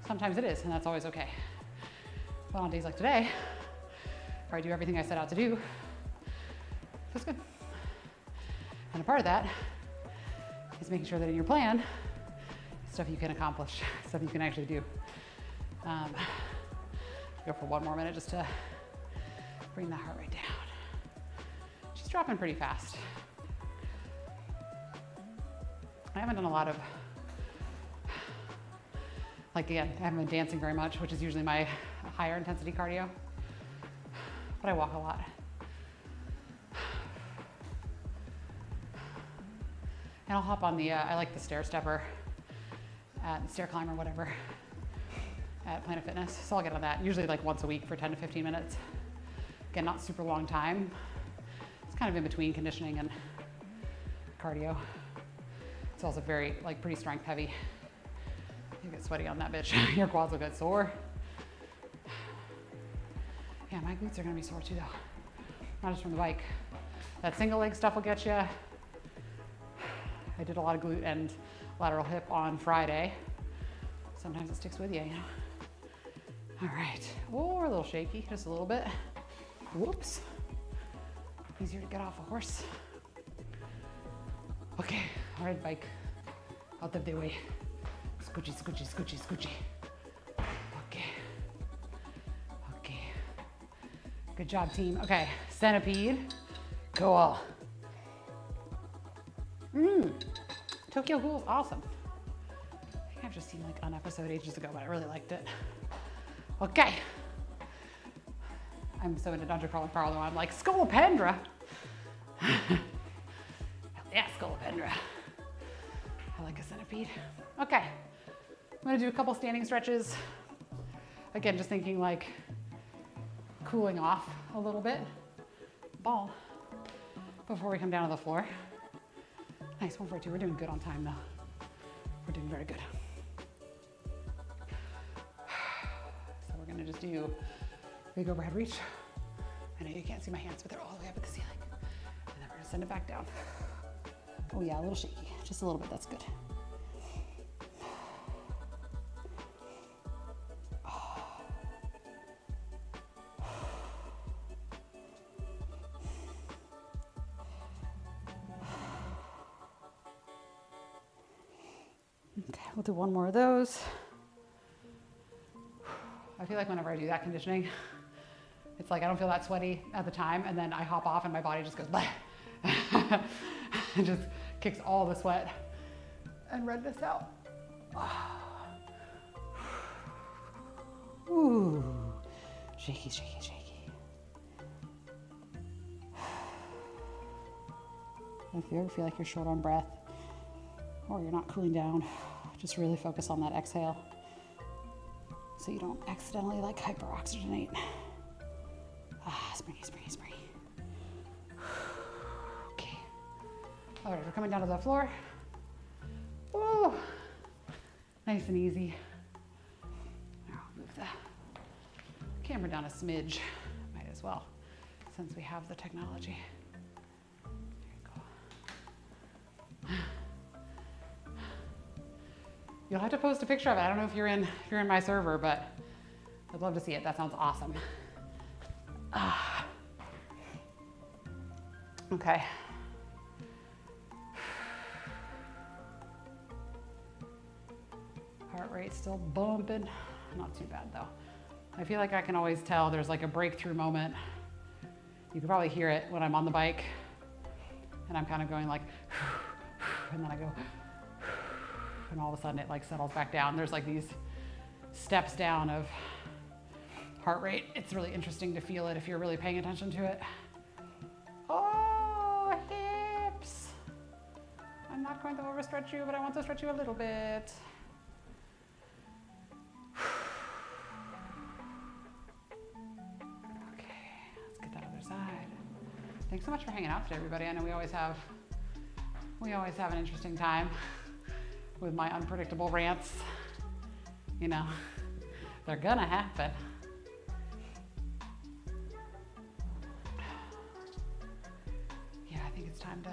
sometimes it is, and that's always okay. But on days like today, where I do everything I set out to do, it feels good. And a part of that is making sure that in your plan, stuff you can accomplish, stuff you can actually do. Go for one more minute just to bring that heart rate down. She's dropping pretty fast. I haven't done a lot of, like again, I haven't been dancing very much, which is usually my higher intensity cardio, but I walk a lot. And I'll hop on the, I like the stair stepper, stair climber, whatever, at Planet Fitness. So I'll get on that, usually like once a week for 10 to 15 minutes. Again, not super long time. It's kind of in between conditioning and cardio. It's also very, like pretty strength heavy. You get sweaty on that bitch. Your quads will get sore. Yeah, my glutes are gonna be sore too though. Not just from the bike. That single leg stuff will get you. I did a lot of glute and lateral hip on Friday. Sometimes it sticks with you, you know. All right, oh, we're a little shaky, just a little bit. Whoops. Easier to get off a horse. Okay, all right, bike. Out of the way. Scoochie, scoochie, scoochie, scoochie. Okay. Okay. Good job, team. Okay, centipede. Cool. Tokyo Ghoul's awesome. I think I've just seen like an episode ages ago, but I really liked it. Okay. I'm so into Dungeon Crawl and Carlo, I'm like, Scolopendra. Hell yeah, Scolopendra. I like a centipede. Okay. I'm gonna do a couple standing stretches. Again, just thinking like cooling off a little bit. Ball. Before we come down to the floor. Nice, 142. We're doing good on time though. We're doing very good. So we're gonna just do big overhead reach. I know you can't see my hands, but they're all the way up at the ceiling. And then we're gonna send it back down. Oh yeah, a little shaky, just a little bit, that's good. Okay, we'll do one more of those. I feel like whenever I do that conditioning, it's like I don't feel that sweaty at the time, and then I hop off and my body just goes bleh. And just kicks all the sweat and redness out. Ooh, shaky, shaky, shaky. If you ever feel like you're short on breath or you're not cooling down, just really focus on that exhale so you don't accidentally like hyperoxygenate. Springy, springy, springy. Okay. All right, we're coming down to the floor. Woo! Nice and easy. Now I'll move the camera down a smidge. Might as well, since we have the technology. There you go. You'll have to post a picture of it. I don't know if you're in my server, but I'd love to see it. That sounds awesome. Okay. Heart rate still bumping. Not too bad though. I feel like I can always tell there's like a breakthrough moment. You can probably hear it when I'm on the bike and I'm kind of going like, and then I go, and all of a sudden it like settles back down. There's like these steps down of heart rate. It's really interesting to feel it if you're really paying attention to it. Oh, hips. I'm not going to overstretch you, but I want to stretch you a little bit. Okay, let's get that other side. Thanks so much for hanging out today, everybody. I know we always have an interesting time with my unpredictable rants. You know, they're gonna happen. Yeah, I think it's time to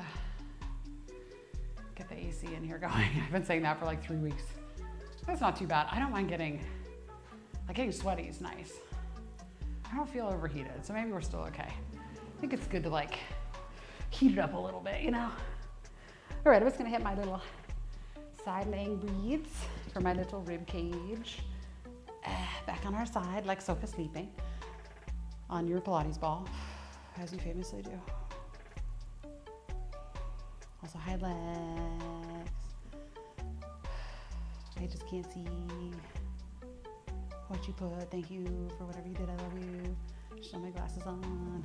get the AC in here going. I've been saying that for like 3 weeks. That's not too bad. I don't mind getting sweaty is nice. I don't feel overheated, so maybe we're still okay. I think it's good to like heat it up a little bit, you know? All right, I'm just gonna hit my little side laying breathes for my little rib cage. Back on our side, like sofa sleeping on your Pilates ball, as you famously do. Also high legs. I just can't see what you put. Thank you for whatever you did. I love you. Show my glasses on.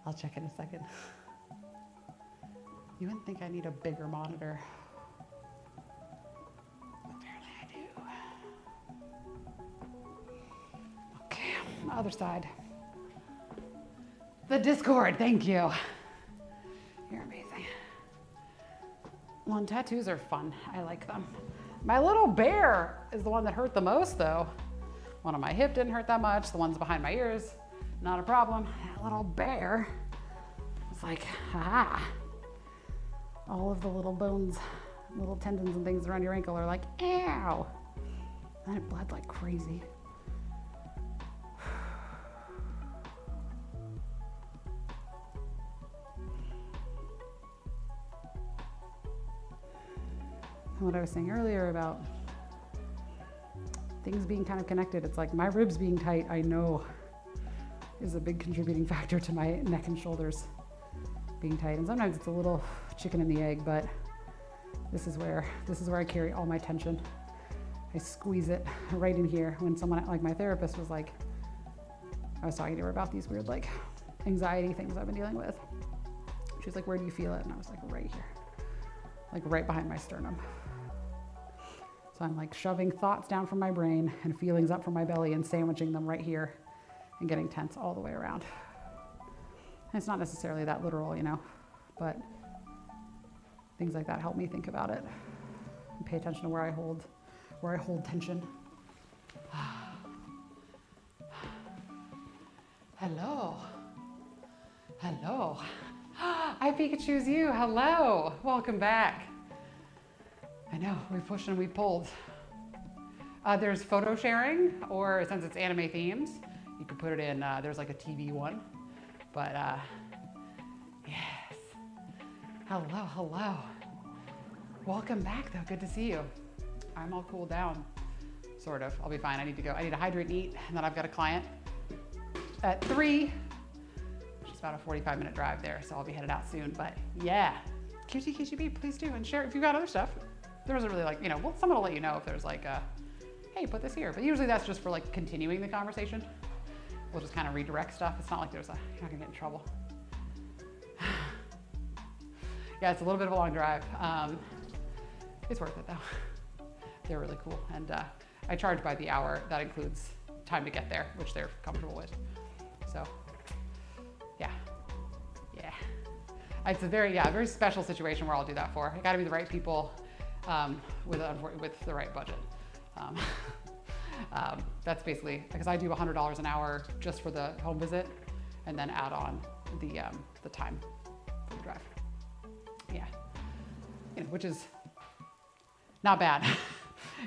I'll check in a second. You wouldn't think I need a bigger monitor. Apparently I do. Okay, other side. The Discord, thank you. You're amazing. Well, tattoos are fun. I like them. My little bear is the one that hurt the most though. One on my hip didn't hurt that much. The ones behind my ears, not a problem. That little bear, it's like, all of the little bones, little tendons and things around your ankle are like, ow. And it bled like crazy. What I was saying earlier about things being kind of connected, it's like my ribs being tight, I know is a big contributing factor to my neck and shoulders being tight. And sometimes it's a little chicken and the egg, but this is where I carry all my tension. I squeeze it right in here. When someone, like my therapist was like, I was talking to her about these weird like anxiety things I've been dealing with. She was like, where do you feel it? And I was like, right here, like right behind my sternum. So I'm like shoving thoughts down from my brain and feelings up from my belly and sandwiching them right here and getting tense all the way around. And it's not necessarily that literal, you know, but things like that help me think about it and pay attention to where I hold tension. Hello. Hello. I Pikachu's you. Hello. Welcome back. I know, we pushed and we pulled. There's photo sharing, or since it's anime themed, you can put it in, there's like a TV one. But yes. Hello, hello. Welcome back though, good to see you. I'm all cooled down, sort of. I'll be fine, I need to go. I need to hydrate and eat, and then I've got a client at 3, which is about a 45-minute drive there, so I'll be headed out soon. But yeah, QTQTB, please do, and share if you've got other stuff. There isn't really like, you know, well, someone will let you know if there's like a, hey, put this here. But usually that's just for like continuing the conversation. We'll just kind of redirect stuff. It's not like you're not gonna get in trouble. Yeah, it's a little bit of a long drive. It's worth it though. They're really cool. And I charge by the hour. That includes time to get there, which they're comfortable with. So yeah. It's a very special situation where I'll do that for. It gotta be the right people with the right budget. That's basically, because I do $100 an hour just for the home visit and then add on the time for the drive. Yeah, you know, which is not bad.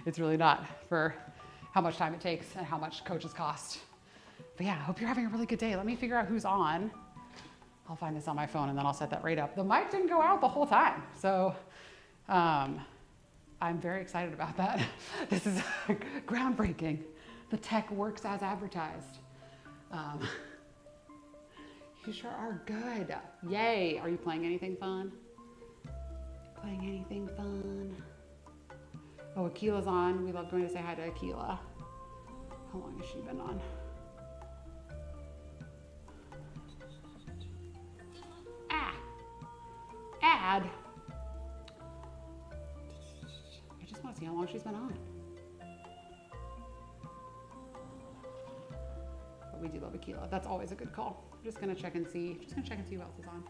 It's really not for how much time it takes and how much coaches cost. But yeah, I hope you're having a really good day. Let me figure out who's on. I'll find this on my phone and then I'll set that right up. The mic didn't go out the whole time. So I'm very excited about that. This is groundbreaking. The tech works as advertised. You sure are good. Yay. Are you playing anything fun? Playing anything fun? Oh, Akila's on. We love going to say hi to Akila. How long has she been on? Add. I just want to see how long she's been on. But we do love Akila. That's always a good call. I'm just gonna check and see. Just gonna check and see who else is on.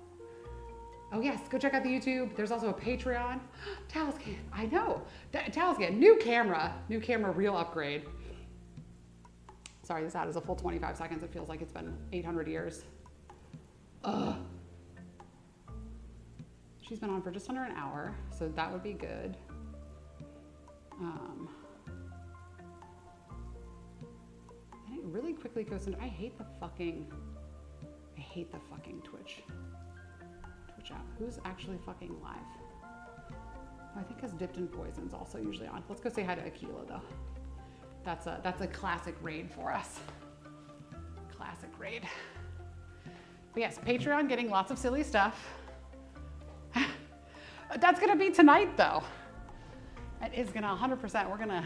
Oh yes, go check out the YouTube. There's also a Patreon. Taliscan, I know. Taliscan, new camera reel upgrade. Sorry, this ad is a full 25 seconds. It feels like it's been 800 years. Ugh. She's been on for just under an hour, so that would be good. And it really quickly goes into, I hate the fucking Twitch app. Who's actually fucking live? I think because Dipped in Poison's also usually on. Let's go say hi to Akila though. That's a classic raid for us. Classic raid. But yes, Patreon, getting lots of silly stuff. That's gonna be tonight though. It is gonna 100%.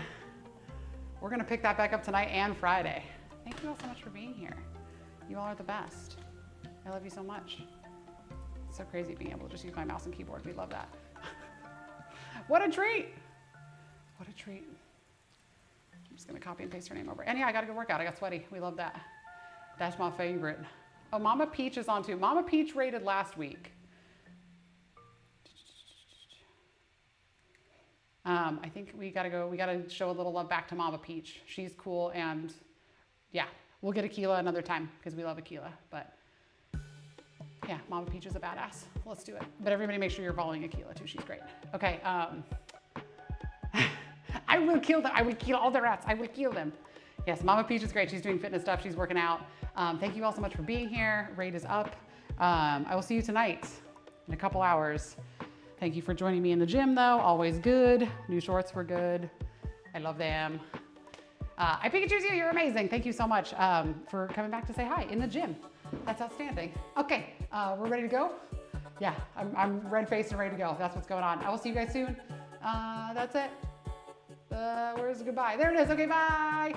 We're gonna pick that back up tonight and Friday. Thank you all so much for being here. You all are the best. I love you so much. It's so crazy being able to just use my mouse and keyboard. We love that. What a treat. What a treat. I'm just gonna copy and paste her name over. And yeah, I gotta go work out. I got sweaty. We love that. That's my favorite. Oh, Mama Peach is on too. Mama Peach rated last week. I think we gotta show a little love back to Mama Peach. She's cool, and yeah, we'll get Akila another time because we love Akila, but yeah, Mama Peach is a badass. Let's do it. But everybody make sure you're following Akila too. She's great. Okay, I will kill them. I will kill all the rats. I will kill them. Yes, Mama Peach is great. She's doing fitness stuff. She's working out. Thank you all so much for being here. Raid is up. I will see you tonight in a couple hours. Thank you for joining me in the gym though. Always good. New shorts were good. I love them. I Pikachu's you. You're amazing. Thank you so much for coming back to say hi in the gym. That's outstanding. Okay, we're ready to go. Yeah, I'm red-faced and ready to go. That's what's going on. I will see you guys soon. That's it. Where's the goodbye? There it is. Okay, bye.